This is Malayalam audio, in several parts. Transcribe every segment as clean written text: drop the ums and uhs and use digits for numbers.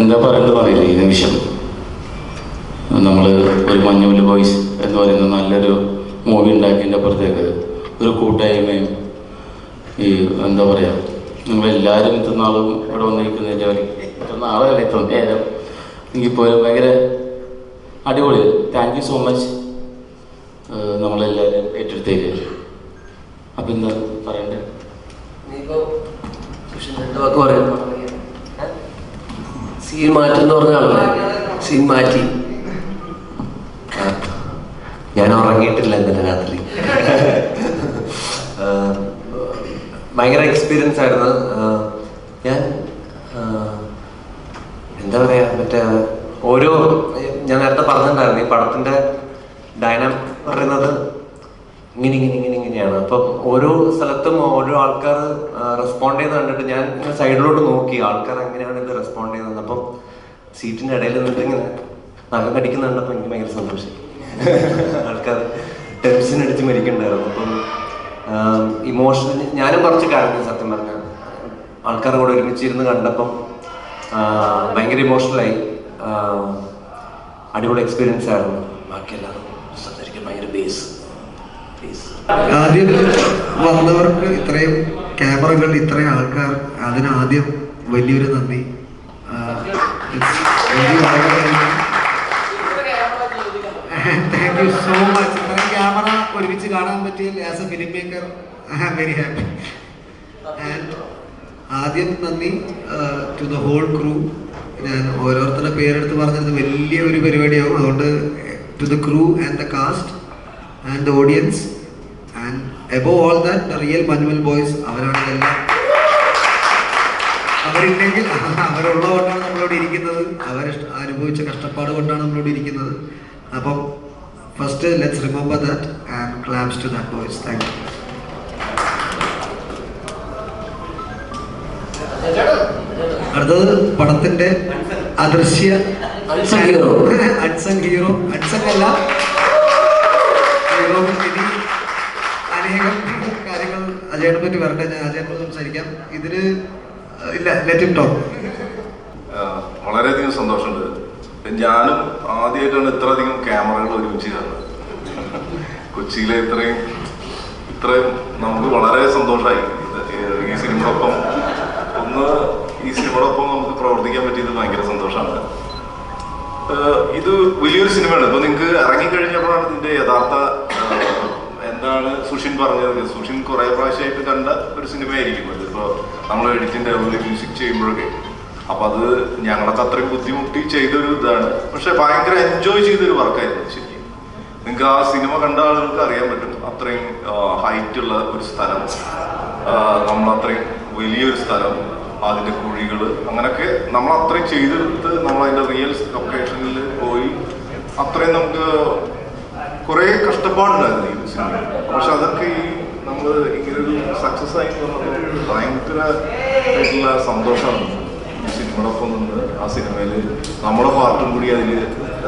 എന്താ പറയേണ്ടതെന്ന് അറിയില്ല. ഈ നിമിഷം നമ്മൾ ഒരു മഞ്ഞുമൽ ബോയ്സ് എന്ന് പറയുന്ന നല്ലൊരു മൂവി ഉണ്ടാക്കിയതിൻ്റെ അപ്പുറത്തേക്ക് ഒരു കൂട്ടായ്മയും ഈ എന്താ പറയുക, നിങ്ങളെല്ലാവരും ഇത്ര നാളും ഇവിടെ വന്നിരിക്കുന്ന ജോലി ഇത്ര നാളെ ഇത്ര നേരം എനിക്കിപ്പോൾ ഭയങ്കര അടിപൊളി. താങ്ക് യു സോ മച്ച് നമ്മളെല്ലാവരും ഏറ്റെടുത്തേക്ക്. അപ്പം എന്താ പറയണ്ടേ? സീൻ മാറ്റെന്ന് പറഞ്ഞ ആളല്ലേ? സീൻ മാറ്റി. ഞാൻ ഉറങ്ങിയിട്ടില്ല ഇന്നലെ രാത്രി. ഭയങ്കര എക്സ്പീരിയൻസ് ആയിരുന്നു. ഞാൻ എന്താ പറയാ, മറ്റേ ഓരോ ഞാൻ നേരത്തെ പറഞ്ഞിട്ടുണ്ടായിരുന്നു ഈ പടത്തിന്റെ ഡൈനാമിക് പറയുന്നത് ഇങ്ങനെയാണ്. അപ്പം ഓരോ സ്ഥലത്തും ഓരോ ആൾക്കാർ റെസ്പോണ്ട് ചെയ്യുന്നത് കണ്ടിട്ട് ഞാൻ സൈഡിലോട്ട് നോക്കി ആൾക്കാർ എങ്ങനെയാണ് ഇത് റെസ്പോണ്ട് ചെയ്യുന്നത്. അപ്പം സീറ്റിന്റെ ഇടയിൽ നിന്നിട്ട് ഇങ്ങനെ നഖം കടിക്കുന്ന കണ്ടപ്പോൾ എനിക്ക് ഭയങ്കര സന്തോഷം. ആൾക്കാർ ടെൻഷൻ അടിച്ച് മരിക്കണ്ടായിരുന്നു. അപ്പം ഇമോഷണലി ഞാനും കുറച്ച് കരഞ്ഞു സത്യം പറഞ്ഞ. ആൾക്കാരുടെ കൂടെ ഒരുമിച്ചിരുന്ന് കണ്ടപ്പം ഭയങ്കര ഇമോഷണലായി. അടിപൊളി എക്സ്പീരിയൻസ് ആയിരുന്നു. ബാക്കി എല്ലാവരും സംസാരിക്കാൻ ഭയങ്കര ബേസ്. ആദ്യം വന്നവർക്ക് ഇത്രയും ക്യാമറകൾ, ഇത്രയും ആൾക്കാർ, അതിനാദ്യം വലിയൊരു നന്ദി. Thank you so much. ഇത്രയും ക്യാമറ ഒരുമിച്ച് കാണാൻ പറ്റിയതിൽ as a film maker I am very happy. And ആദ്യം നന്ദി ടു ദ ഹോൾ ക്രൂ. ഞാൻ ഓരോരുത്തരുടെ പേരെടുത്ത് പറഞ്ഞത് വലിയ ഒരു പരിപാടിയാവും. അതുകൊണ്ട് to the crew and the cast and the audience and above all that the real Manjummel boys. അവരാണ് ഇതെല്ലാം. അവരില്ലെങ്കിൽ അവരുള്ളതുകൊണ്ടാണ് നമ്മളിവിടെ ഇരിക്കുന്നത്. അവർ അനുഭവിച്ച കഷ്ടപ്പാട് കൊണ്ടാണ് നമ്മളിവിടെ ഇരിക്കുന്നത്. അപ്പം first let's remember that and claps to that boys. Thank you. അടുത്തത് പടത്തിന്റെ അദൃശ്യ അൺസങ് ഹീറോ. അൺസങ് അല്ല, ഹീറോ. ഇനി അനേകം കാര്യങ്ങൾ അജയനെ പറ്റി വരട്ടെ. ഞാൻ അജയനോട് സംസാരിക്കാം. ഇതില് ഇല്ല, ലെറ്റ് ഹിം ടോക്ക്. വളരെയധികം സന്തോഷമുണ്ട്. ഞാനും ആദ്യമായിട്ടാണ് ഇത്രയധികം ക്യാമറകൾ ഒരുമിച്ച് കാണുന്നത്. കൊച്ചിയിലെ ഇത്രയും നമുക്ക് വളരെ സന്തോഷമായി. ഈ സിനിമയോടൊപ്പം നമുക്ക് പ്രവർത്തിക്കാൻ പറ്റിയത് ഭയങ്കര സന്തോഷമാണ്. ഇത് വലിയൊരു സിനിമയാണ്. ഇപ്പൊ നിങ്ങൾക്ക് ഇറങ്ങിക്കഴിഞ്ഞപ്പോഴാണ് ഇതിന്റെ യഥാർത്ഥ എന്താണ് സുഷിൻ പറഞ്ഞത്. സുഷിൻ കുറെ പ്രാവശ്യമായിട്ട് കണ്ട ഒരു സിനിമയായിരിക്കും അത്. ഇപ്പൊ നമ്മൾ എഡിറ്റിന്റെ മ്യൂസിക് ചെയ്യുമ്പോഴൊക്കെ അപ്പൊ അത് ഞങ്ങളൊക്കെ അത്രയും ബുദ്ധിമുട്ടി ചെയ്തൊരു ഇതാണ്. പക്ഷെ ഭയങ്കര എൻജോയ് ചെയ്തൊരു വർക്കായിരുന്നു ശരിക്കും. നിങ്ങൾക്ക് ആ സിനിമ കണ്ട ആളുകൾക്ക് അറിയാൻ പറ്റും. അത്രയും ഹൈറ്റ് ഉള്ള ഒരു സ്ഥലം, നമ്മളത്രയും വലിയൊരു സ്ഥലം, അതിന്റെ കുഴികൾ, അങ്ങനെയൊക്കെ നമ്മൾ അത്രയും ചെയ്തെടുത്ത് നമ്മൾ അതിന്റെ റിയൽ ലൊക്കേഷനിൽ പോയി അത്രയും നമുക്ക് കുറെ കഷ്ടപ്പാടുണ്ടായിരുന്നു ഈ സിനിമ. പക്ഷെ അതൊക്കെ ഈ നമ്മൾ ഇങ്ങനൊരു സക്സസ് ആയി പറഞ്ഞത് ഭയങ്കരമായിട്ടുള്ള സന്തോഷമാണ്. ഈ സിനിമയോടൊപ്പം നിന്ന് ആ സിനിമയിൽ നമ്മുടെ പാർട്ടും കൂടി അതിൽ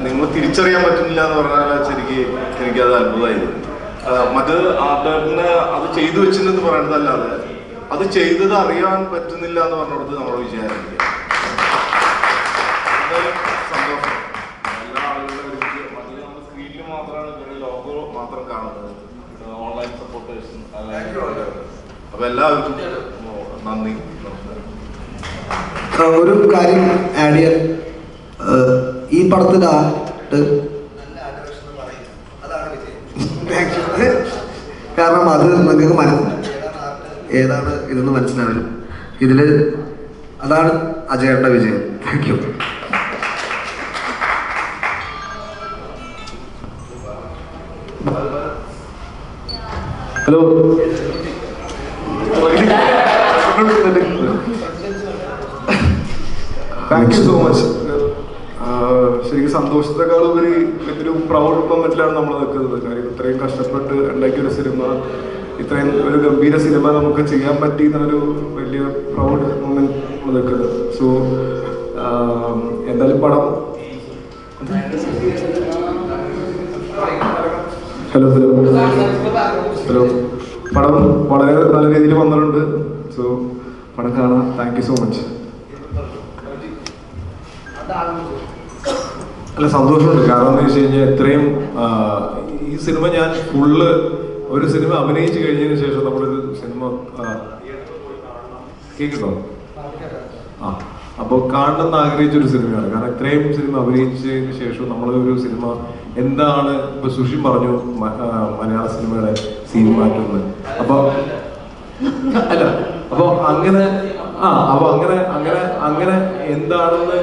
നിങ്ങൾ തിരിച്ചറിയാൻ പറ്റുന്നില്ല എന്ന് പറഞ്ഞാൽ ശരിക്കും എനിക്കത് അത്ഭുതമായിരുന്നു. മറ്റ് ആർട്ടിനെ അത് ചെയ്തു വെച്ചെന്ന് പറയേണ്ടതല്ലാതെ അത് ചെയ്തത് അറിയാൻ പറ്റുന്നില്ല എന്ന് പറഞ്ഞിടത്ത് നമ്മുടെ വിചാരിക്കുക. എന്തായാലും സന്തോഷം. എല്ലാ ആളുകളുടെ ഒരുമിച്ച് മറ്റേ നമ്മൾ സ്ക്രീനിൽ മാത്രമാണ് ലോഗോ മാത്രം കാണുന്നത്. ഓൺലൈൻ സപ്പോർട്ടേഴ്സും അപ്പൊ എല്ലാവർക്കും നന്ദി. ഒരു കാര്യം ആഡ് ചെയ്യാൻ, ഈ പടത്തിന്റെ കാരണം അത് നിങ്ങൾക്ക് ഏതാണ് ഇതെന്ന് മനസ്സിലാവില്ല. ഇതില് അതാണ് അജയന്റെ വിജയം. Thank you. Hello, thank you so much. ശരിക്കും സന്തോഷത്തെക്കാളുപരി വലിയൊരു പ്രൗഡ് മൊമെന്റിലാണ് നമ്മൾ നിൽക്കുന്നത്. കാര്യം ഇത്രയും കഷ്ടപ്പെട്ട് ഉണ്ടാക്കിയൊരു സിനിമ, ഇത്രയും ഒരു ഗംഭീര സിനിമ നമുക്ക് ചെയ്യാൻ പറ്റി എന്നൊരു വലിയ പ്രൗഡ് മൊമെന്റ് നമ്മൾ നിൽക്കുന്നത്. സോ എന്തായാലും പടം ഹലോ പടം വളരെ നല്ല രീതിയിൽ വന്നിട്ടുണ്ട്. സോ പടം കാണാം. Thank you so much. അല്ല, സന്തോഷമുണ്ട്. കാരണം എന്ന് വെച്ച് കഴിഞ്ഞാൽ ഇത്രയും ഈ സിനിമ ഞാൻ ഫുള്ള് ഒരു സിനിമ അഭിനയിച്ച് കഴിഞ്ഞതിന് ശേഷം നമ്മളൊരു സിനിമ കേൾക്കട്ടോ അപ്പോൾ കാണണമെന്ന് ആഗ്രഹിച്ചൊരു സിനിമയാണ്. കാരണം ഇത്രയും സിനിമ അഭിനയിച്ചതിന് ശേഷം നമ്മളൊരു സിനിമ എന്താണ് ഇപ്പൊ സുഷിൻ പറഞ്ഞു മലയാള സിനിമയുടെ സീൻ മാറ്റുന്നത്. അപ്പൊ അല്ല, അപ്പൊ അങ്ങനെ അപ്പൊ അങ്ങനെ എന്താണെന്ന്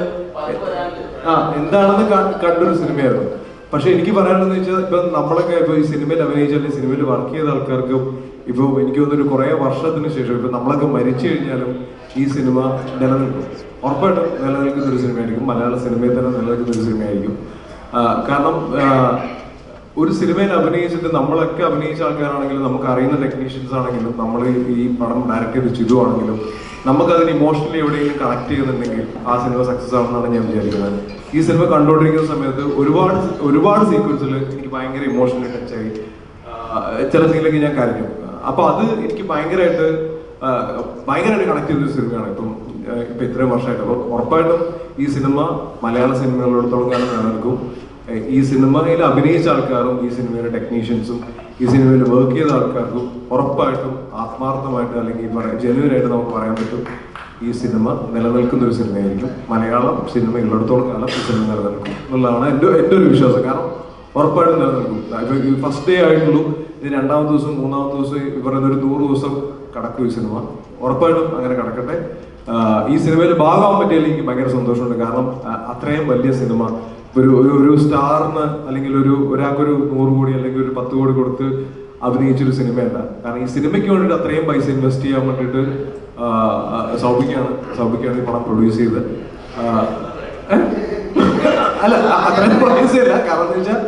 കണ്ടൊരു സിനിമയായിരുന്നു. പക്ഷെ എനിക്ക് പറയാനുള്ളത് വെച്ചാൽ ഇപ്പൊ നമ്മളൊക്കെ ഇപ്പൊ ഈ സിനിമയിൽ അഭിനയിച്ച അല്ലെങ്കിൽ സിനിമയിൽ വർക്ക് ചെയ്ത ആൾക്കാർക്കും ഇപ്പൊ എനിക്ക് തോന്നുന്നൊരു കുറെ വർഷത്തിന് ശേഷം ഇപ്പൊ നമ്മളൊക്കെ മരിച്ചു കഴിഞ്ഞാലും ഈ സിനിമ നിലനിൽക്കും, ഉറപ്പായിട്ടും നിലനിൽക്കുന്ന ഒരു സിനിമയായിരിക്കും. മലയാള സിനിമയിൽ തന്നെ നിലനിൽക്കുന്ന ഒരു സിനിമയായിരിക്കും. കാരണം ഒരു സിനിമയിൽ അഭിനയിച്ചിട്ട് നമ്മളൊക്കെ അഭിനയിച്ച ആൾക്കാരാണെങ്കിലും നമുക്ക് അറിയുന്ന ടെക്നീഷ്യൻസ് ആണെങ്കിലും നമ്മൾ ഈ പടം ഡയറക്റ്റ് ചെയ്ത് ചെയ്തുവാണെങ്കിലും നമുക്കതിന് ഇമോഷണലി എവിടെയെങ്കിലും കണക്ട് ചെയ്യുന്നുണ്ടെങ്കിൽ ആ സിനിമ സക്സസ് ആവുമെന്നാണ് ഞാൻ വിചാരിക്കുന്നത്. ഈ സിനിമ കണ്ടുകൊണ്ടിരിക്കുന്ന സമയത്ത് ഒരുപാട് സീക്വൻസിൽ എനിക്ക് ഭയങ്കര ഇമോഷണലി ടച്ചായി. ചില സീനിലൊക്കെ ഞാൻ കരഞ്ഞു. അപ്പൊ അത് എനിക്ക് ഭയങ്കരമായിട്ട് കണക്ട് ചെയ്തൊരു സിനിമയാണ് ഇപ്പൊ ഇത്രയും വർഷമായിട്ട്. അപ്പൊ ഉറപ്പായിട്ടും ഈ സിനിമ മലയാള സിനിമകളിടത്തോളം കാലം നിലനിൽക്കും. ഈ സിനിമയിൽ അഭിനയിച്ച ആൾക്കാരും ഈ സിനിമയിലെ ടെക്നീഷ്യൻസും ഈ സിനിമയിൽ വർക്ക് ചെയ്ത ആൾക്കാർക്കും ഉറപ്പായിട്ടും ആത്മാർത്ഥമായിട്ട് അല്ലെങ്കിൽ ജെന്യുവനായിട്ട് നമുക്ക് പറയാൻ പറ്റും ഈ സിനിമ നിലനിൽക്കുന്ന ഒരു സിനിമയായിരിക്കും. മലയാളം സിനിമ ഉള്ളിടത്തോളം കാലം ഈ സിനിമ നിലനിൽക്കും എന്നുള്ളതാണ് എൻ്റെ ഒരു വിശ്വാസം. കാരണം ഉറപ്പായിട്ടും നിലനിൽക്കും. ഇപ്പൊ ഫസ്റ്റ് ഡേ ആയിട്ടുള്ളൂ, ഇത് 2ാമത്തെ ദിവസം 3ാമത്തെ ദിവസം പറയുന്ന ഒരു 100 ദിവസം കടക്കും ഈ സിനിമ. ഉറപ്പായിട്ടും അങ്ങനെ കടക്കട്ടെ. ഈ സിനിമയിൽ ഭാഗമാകാൻ പറ്റിയാൽ എനിക്ക് ഭയങ്കര സന്തോഷമുണ്ട്. കാരണം അത്രയും വലിയ സിനിമ ഒരു സ്റ്റാറിന് അല്ലെങ്കിൽ ഒരാൾക്കൊരു 100 കോടി അല്ലെങ്കിൽ ഒരു 10 കോടി കൊടുത്ത് അഭിനയിച്ചൊരു സിനിമയല്ല. കാരണം ഈ സിനിമയ്ക്ക് വേണ്ടിയിട്ട് അത്രയും പൈസ ഇൻവെസ്റ്റ് ചെയ്യാൻ വേണ്ടിയിട്ട് സൗബിക്കാണ് ഈ പടം പ്രൊഡ്യൂസ് ചെയ്തത്. അല്ല, അത്രയും പ്രൊഡ്യൂസ് ചെയ്യില്ല. കാരണം എന്ന് വെച്ചാൽ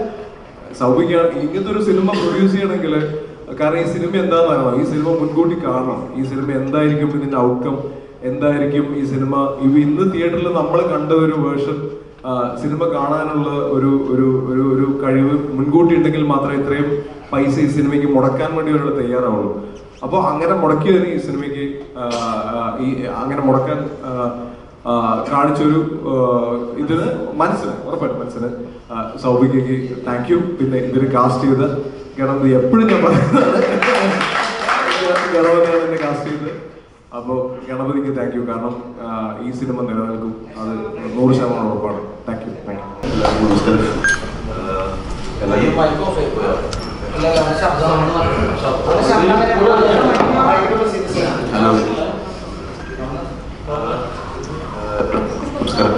സൗബിക്കാണ് ഇങ്ങനത്തെ ഒരു സിനിമ പ്രൊഡ്യൂസ് ചെയ്യണമെങ്കിൽ, കാരണം ഈ സിനിമ എന്താണെന്ന് അറിയണം, ഈ സിനിമ മുൻകൂട്ടി കാണണം. ഈ സിനിമ എന്തായിരിക്കും ഇതിന്റെ ഔട്ട്കം, എന്തായിരിക്കും ഈ സിനിമ ഇന്ന് തിയേറ്ററിൽ നമ്മൾ കണ്ട ഒരു വേർഷൻ സിനിമ കാണാനുള്ള ഒരു കഴിവ് മുൻകൂട്ടി ഉണ്ടെങ്കിൽ മാത്രമേ ഇത്രയും പൈസ ഈ സിനിമയ്ക്ക് മുടക്കാൻ വേണ്ടി ഒരാൾ തയ്യാറാവുള്ളൂ. അപ്പോൾ അങ്ങനെ മുടക്കിയതിന് ഈ സിനിമയ്ക്ക് അങ്ങനെ മുടക്കാൻ കാണിച്ചൊരു ഇതിന് ഉറപ്പായിട്ടും മനസ്സിന് സൗബിക്ക് താങ്ക് യു. പിന്നെ ഇതിന് കാസ്റ്റ് ചെയ്ത ഗണപതി എപ്പോഴും ഞാൻ പറയുന്നത് ഗണപതിയാണ് എന്നെ കാസ്റ്റ് ചെയ്തത്. അപ്പോൾ ഗണപതിക്ക് താങ്ക് യു. കാരണം ഈ സിനിമ നിലനിൽക്കും, അത് 100% ഉറപ്പാണ്. Thank you. നമസ്കാരം. ഹലോ, നമസ്കാരം.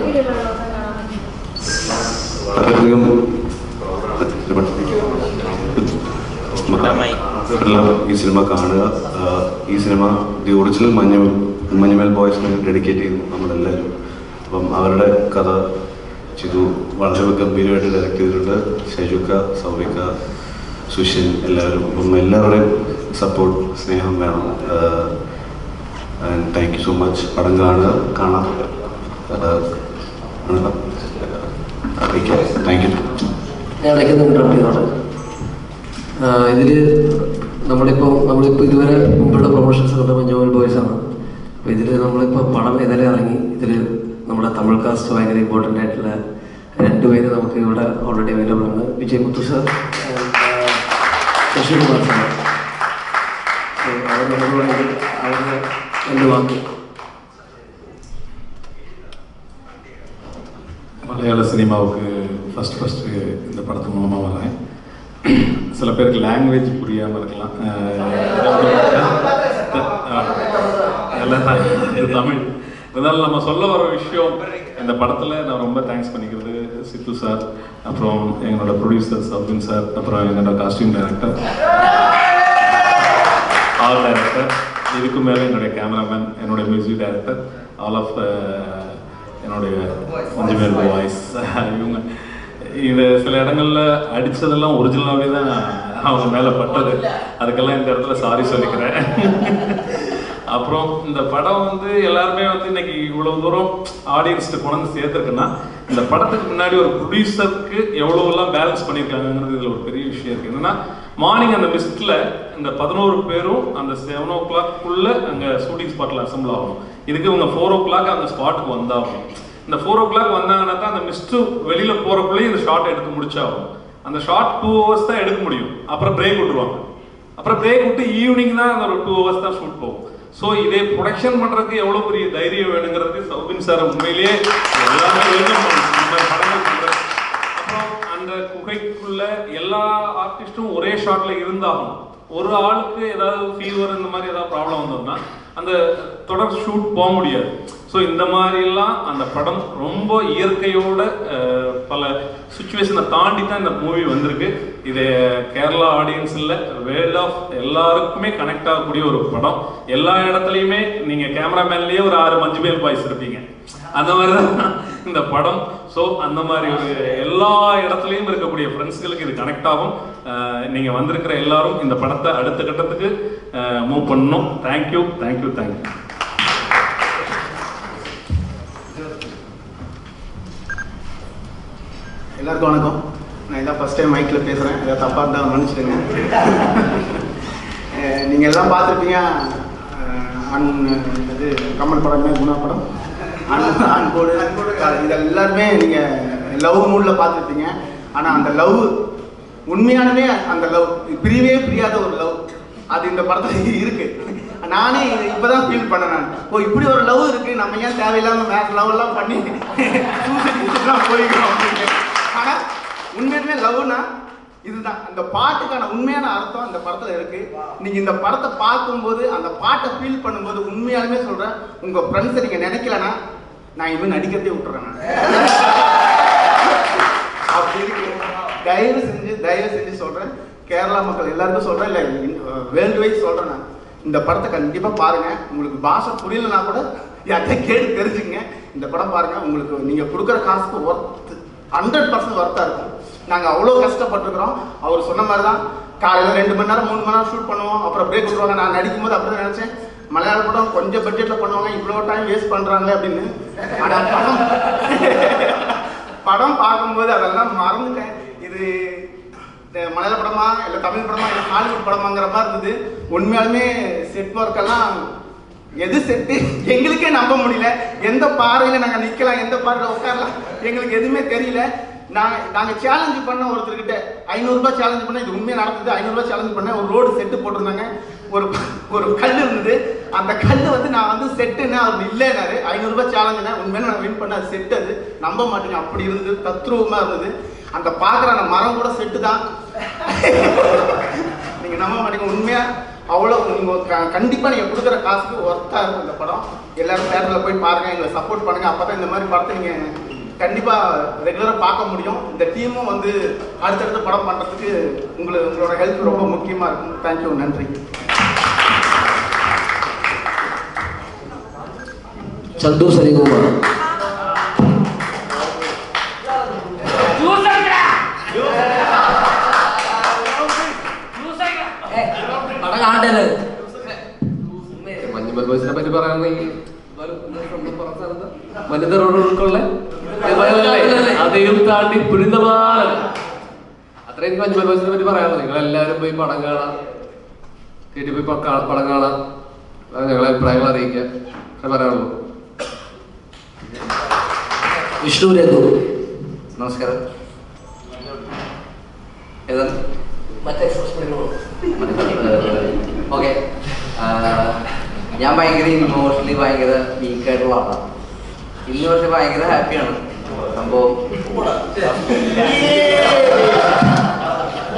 ഈ സിനിമ കാണുക. ഈ സിനിമ ദി ഒറിജിനൽ മഞ്ഞുമേൽ ബോയ്സിന് ഡെഡിക്കേറ്റ് ചെയ്യുന്നു നമ്മളെല്ലാവരും. അപ്പം അവരുടെ കഥ ചിതു വളരെ ഗംഭീരമായിട്ട് ഡയറക്റ്റ് ചെയ്തിട്ടുണ്ട്. ഷൈജുക്ക, സൗബിക്ക, സുഷിൻ, എല്ലാവരും. അപ്പം എല്ലാവരുടെയും സപ്പോർട്ട്, സ്നേഹം വേണം. Thank you so much. പടം കാണാം. Thank you. ഞാൻ ഇടയ്ക്കൊന്ന് ഇൻട്രപ്റ്റ് ചെയ്തോട്ടെ. നമ്മളിപ്പോൾ ഇതുവരെ മുമ്പുള്ള പ്രൊമോഷൻസ് കണ്ട മഞ്ഞുമേൽ ബോയ്സ് ആണ്. അപ്പോൾ ഇതിൽ നമ്മളിപ്പോൾ പടം ഇന്നലെ ഇറങ്ങി. ഇതിൽ നമ്മുടെ തമിഴ് കാസ്റ്റ് ഭയങ്കര ഇമ്പോർട്ടൻ്റ് ആയിട്ടുള്ള 2 പേര് നമുക്ക് ഇവിടെ ഓൾറെഡി അവൈലബിൾ ആണ്. വിജയ് മുത്തു സാർ, ശശി കുമാർ സാർ. അവരുടെ 2 വാക്ക്. மலையாள சினிமாவுக்கு ஃபஸ்ட்டு இந்த படத்து மூலமாக வரேன். சில பேருக்கு லாங்குவேஜ் புரியாமல் இருக்கலாம். இது தமிழ். இருந்தாலும் நம்ம சொல்ல வர விஷயம் இந்த படத்தில் நான் ரொம்ப தேங்க்ஸ் பண்ணிக்கிறது சித்து சார், அப்புறம் எங்களோட ப்ரொடியூசர் சபின் சார், அப்புறம் என்னோட காஸ்டியூம் டைரக்டர், ஆர்ட் டைரக்டர், இதுக்கு மேலே என்னுடைய கேமராமேன், என்னோட மியூசிக் டைரக்டர், ஆல் ஆஃப் என்னுடைய மஞ்சுமேல் பாய்ஸ். இவங்க இது சில இடங்களில் அடித்ததெல்லாம் ஒரிஜினலாகவே தான் அவங்க மேலே பட்டது. அதுக்கெல்லாம் இந்த இடத்துல சாரி சொல்லிக்கிறேன். அப்புறம் இந்த படம் எல்லாருமே இன்னைக்கு இவ்வளவு தூரம் ஆடியன்ஸ்ட்டு கொண்டு சேர்த்துருக்குன்னா இந்த படத்துக்கு முன்னாடி ஒரு ப்ரொடியூசருக்கு எவ்வளோலாம் பேலன்ஸ் பண்ணியிருக்காங்கிறது இதில் ஒரு பெரிய விஷயம் இருக்குது. என்னன்னா மார்னிங் அந்த மிஸ்டில் இந்த 11 பேரும் அந்த 7 o'clock அங்கே ஷூட்டிங் ஸ்பாட்டில் அசம்பிள் ஆகணும். இதுக்கு இவங்க 4 o'clock அந்த ஸ்பாட்டுக்கு வந்தாகணும். இந்த 4 o'clock வந்தாங்கன்னா தான் அந்த மிஸ்ட் வெளியில போறக்குள்ளேயும் இந்த ஷார்ட் எடுத்து முடிச்சாகும். அந்த ஷார்ட் 2 hours தான் எடுக்க முடியும். அப்புறம் பிரேக் விட்டுருவாங்க. அப்புறம் பிரேக் விட்டு ஈவினிங் தான் அந்த ஒரு 2 hours தான் ஷூட் போகும். ஸோ இதே ப்ரொடக்ஷன் பண்றதுக்கு எவ்வளவு பெரிய தைரியம் வேணுங்கிறதுக்கு சௌபின் சார் உண்மையிலேயே எல்லாமே வெல்கம் பண்ணும் படங்கள் பண்றது. அப்புறம் அந்த குகைக்குள்ள எல்லா ஆர்டிஸ்டும் ஒரே ஷாட்ல இருந்தாகும். ஒரு ஆளுக்கு ஏதாவது ஃபீவர் இந்த மாதிரி ஏதாவது ப்ராப்ளம் வந்தோம்னா அந்த தொடர் ஷூட் போக முடியாது. ஸோ இந்த மாதிரிலாம் அந்த படம் ரொம்ப இயற்கையோட பல சுச்சுவேஷனை தாண்டி தான் இந்த மூவி வந்திருக்கு. இது கேரளா ஆடியன்ஸ் இல்லை, வேர்ல்ட் ஆஃப் எல்லாருக்குமே கனெக்ட் ஆகக்கூடிய ஒரு படம். எல்லா இடத்துலையுமே நீங்கள் கேமராமேன்லேயே ஒரு 6 மஞ்சுமேல் பாய்ஸ் இருப்பீங்க, அந்த மாதிரி தான் இந்த படம். ஸோ அந்த மாதிரி ஒரு எல்லா இடத்துலையும் இருக்கக்கூடிய ஃப்ரெண்ட்ஸ்களுக்கு இது கனெக்ட் ஆகும். நீங்கள் வந்திருக்கிற எல்லாரும் இந்த படத்தை அடுத்த கட்டத்துக்கு மூவ் பண்ணணும். Thank you thank you thank you. எல்லாருக்கும் வணக்கம். நான் இதான் ஃபஸ்ட் டைம் மைக்கில் பேசுகிறேன். இதை தப்பாக தான் மன்னிச்சிடுங்க. நீங்கள் எல்லாம் பார்த்துருப்பீங்க. இது கமல் படமே, குணா படம், அன்போடு இது எல்லாருமே நீங்கள் லவ் மூடில் பார்த்துருப்பீங்க. ஆனால் அந்த லவ் உண்மையானவே அந்த லவ் பிரியவே பிரியாத ஒரு லவ் அது இந்த படத்தில் இருக்கு. நானே இப்போதான் ஃபீல் பண்ணேன். நான் இப்படி ஒரு லவ் இருக்கு, நம்ம ஏன் தேவையில்லாமல் மேக்ஸ் லவ் எல்லாம் பண்ணி போய்க்கிறோம் அப்படின்னு. ஆனால் உண்மையுமே லவ்னா இதுதான். அந்த பாட்டுக்கான உண்மையான அர்த்தம் அந்த படத்துல இருக்கு. நீங்க இந்த படத்தை பார்க்கும்போது அந்த பாட்டை ஃபீல் பண்ணும்போது உண்மையாலுமே சொல்றேன், உங்க ஃப்ரெண்ட்ஸை நீங்க நினைக்கலன்னா நான் இனிமேல் நடிக்கிறதே விட்டுறேன். அப்படி இருக்கு. தயவு செஞ்சு சொல்றேன், கேரளா மக்கள் எல்லாருக்கும் சொல்றேன், இல்லை வேர்ல்டு வைஸ் சொல்றேன், நான் இந்த படத்தை கண்டிப்பா பாருங்க. உங்களுக்கு பாஷை புரியலன்னா கூட யார்கிட்ட கேட்டு தெரிஞ்சுங்க. இந்த படம் பாருங்க, உங்களுக்கு நீங்க கொடுக்குற காசுக்கு ஒர்த்து 100% ஒர்த்தா இருக்கும். நாங்கள் அவ்வளோ கஷ்டப்பட்டுருக்குறோம். அவர் சொன்ன மாதிரி தான் காலையில் 2 மணி நேரம் 3 மணி நேரம் ஷூட் பண்ணுவோம், அப்புறம் பிரேக் விடுவாங்க. நான் நடிக்கும் போது அப்படி தான் நினச்சேன், மலையாள படம் கொஞ்சம் பட்ஜெட்டில் பண்ணுவாங்க, இவ்வளோ டைம் வேஸ்ட் பண்ணுறாங்களே அப்படின்னு. ஆனால் படம் பார்க்கும்போது அதெல்லாம் மறந்துட்டேன். இது மலையாள படமா இல்லை தமிழ் படமா இல்லை ஹாலிவுட் படமாங்கிற மாதிரி இருந்தது. உண்மையாலுமே செட் ஒர்க்கெல்லாம் எது செட்டு எங்களுக்கே நம்ப முடியல. எந்த பாறையில் நாங்கள் நிற்கலாம், எந்த பாறையில் உட்காரலாம், எங்களுக்கு எதுவுமே தெரியல. நாங்கள் சேலஞ்சு பண்ண ஒருத்தர்கிட்ட 500 ரூபாய் சேலஞ்சு பண்ண, இது உண்மையாக நடந்தது. 500 ரூபாய் சேலஞ்சு பண்ண, ஒரு ரோடு செட்டு போட்டிருந்தாங்க. ஒரு கல் இருந்தது. அந்த கல் நான் செட்டுன்னு அவர் இல்லைனாரு. 500 ரூபாய் சேலஞ்சுனா உண்மையில நான் வின் பண்ண அது செட்டு. அது நம்ப மாட்டீங்க, அப்படி இருந்தது, தத்ரூபமாக இருந்தது. அந்த பார்க்குற அந்த மரம் கூட செட்டு தான். நீங்கள் நம்ப மாட்டீங்க, உண்மையாக அவ்வளோ. நீங்கள் கண்டிப்பாக நீங்கள் கொடுக்குற காசுக்கு ஒர்த்தாக இருக்கும் இந்த படம். எல்லாரும் தேட்டரில் போய் பாருங்கள், எங்களை சப்போர்ட் பண்ணுங்கள். அப்போ தான் இந்த மாதிரி படத்தை நீங்கள் கண்டிப்பாக ரெகுலராக பார்க்க முடியும். இந்த டீமும் அடுத்தடுத்த படம் பண்ணுறதுக்கு உங்களோட ஹெல்ப் ரொம்ப முக்கியமாக இருக்கும். தேங்க்யூ, நன்றி. சந்து சரிகுமார். മഞ്ഞുമൽ ബോയ്സിനെ പറ്റി പറയുകയാണെങ്കിൽ വനിതരോട് ഉൾക്കൊള്ള അതെയും താണ്ടി പുരിന്തമാനം. അത്രയും മഞ്ഞുമൽ ബോയ്സിനെ പറ്റി പറയാനുള്ളത്. നിങ്ങൾ എല്ലാവരും പോയി പടം കാണാം, വീട്ടിൽ പോയി പടം കാണാം, ഞങ്ങളെ അഭിപ്രായങ്ങൾ അറിയിക്കുക, പറയാനുള്ളൂ. വിഷ്ണു രഘു. നമസ്കാരം. ഏതാണ് മറ്റേ ഓക്കെ. ഞാൻ ഭയങ്കര ഇമോഷണലി ഭയങ്കര വീക്കായിട്ടുള്ള ആളാണ്. ഇന്ന് പക്ഷെ ഭയങ്കര ഹാപ്പിയാണ്. സംഭവം